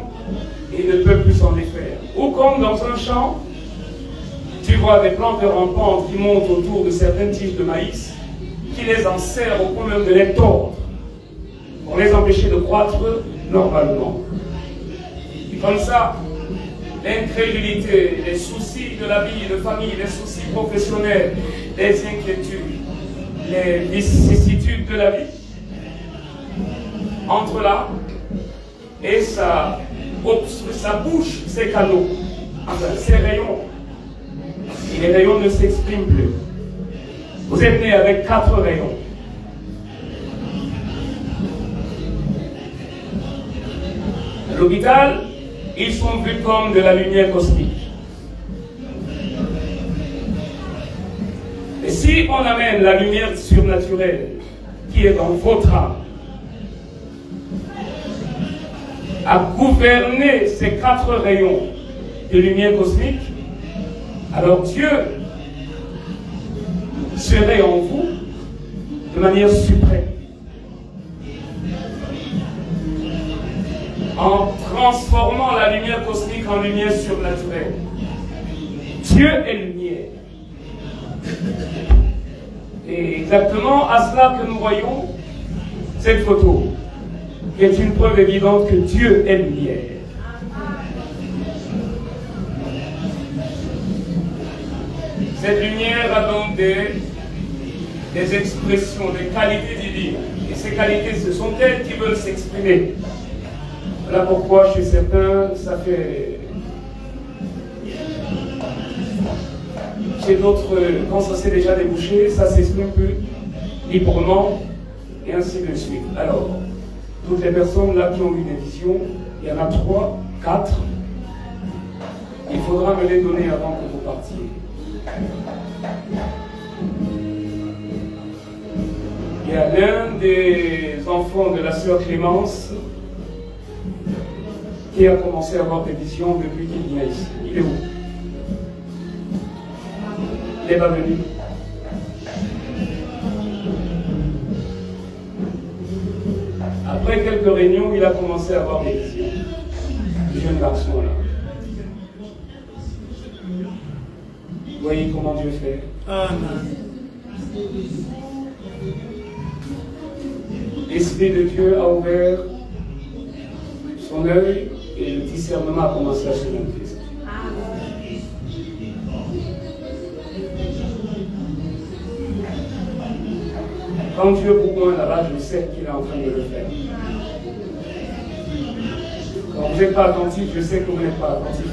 et ne peuvent plus s'en défaire. Ou comme dans un champ, tu vois des plantes rampantes qui montent autour de certaines tiges de maïs, qui les enserrent au point même de les tordre, pour les empêcher de croître normalement. Et comme ça, l'incrédulité, les soucis de la vie, de famille, les soucis professionnels, les inquiétudes, les vicissitudes de la vie, entrent là et ça bouche ces canaux, enfin ces rayons. Et les rayons ne s'expriment plus. Vous êtes né avec 4 rayons. À l'hôpital, ils sont vus comme de la lumière cosmique. Et si on amène la lumière surnaturelle qui est dans votre âme à gouverner ces 4 rayons de lumière cosmique, alors Dieu serait en vous de manière suprême. En transformant la lumière cosmique en lumière surnaturelle. Dieu est lumière. Et exactement à cela que nous voyons cette photo, qui est une preuve évidente que Dieu est lumière. Cette lumière a donc des expressions, des qualités divines. Et ces qualités, ce sont elles qui veulent s'exprimer. Voilà pourquoi chez certains, ça fait... Chez d'autres, quand ça s'est déjà débouché, ça s'exprime plus librement, et ainsi de suite. Alors, toutes les personnes là qui ont eu des visions, il y en a 3, 4. Il faudra me les donner avant que vous partiez. Il y a l'un des enfants de la sœur Clémence qui a commencé à avoir des visions depuis qu'il vient ici. Il est où? Il n'est pas venu. Après quelques réunions, il a commencé à avoir des visions. Le jeune garçon là. Vous voyez comment Dieu fait? L'Esprit de Dieu a ouvert son œil et le discernement a commencé à se manifester. Quand Dieu vous pointe là-bas, je sais qu'il est en train de le faire. Quand vous n'êtes pas attentif, je sais que vous n'êtes pas attentif.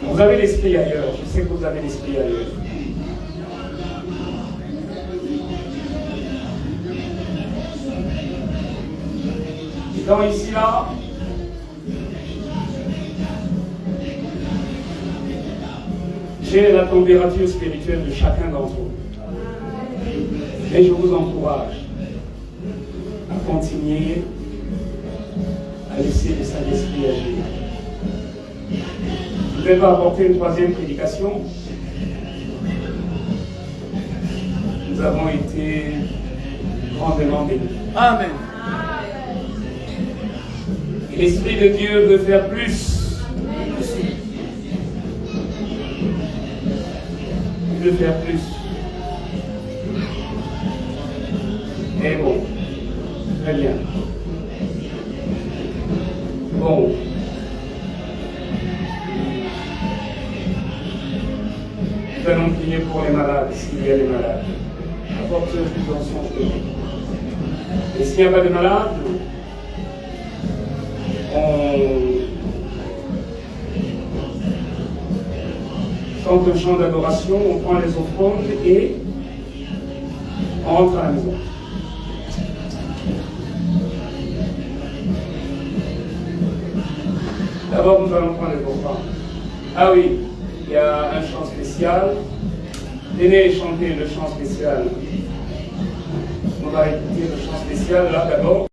Vous avez l'esprit ailleurs, je sais que vous avez l'esprit ailleurs. Et donc ici là, j'ai la température spirituelle de chacun d'entre vous. Et je vous encourage à continuer à laisser le Saint-Esprit agir. Je ne vais pas apporter une 3e prédication. Nous avons été grandement bénis. Amen. Et l'Esprit de Dieu veut faire plus. Il veut faire plus. Et bon, très bien. Bon. Nous allons prier pour les malades, s'il y a des malades. Apporte plus dans son cœur. Et s'il n'y a pas de malades, on chante un chant d'adoration, on prend les offrandes et on rentre à la maison. D'abord, nous allons prendre les offrandes. Ah oui, il y a un chant spécial. Venez chanter le chant spécial. On va écouter le chant spécial là d'abord.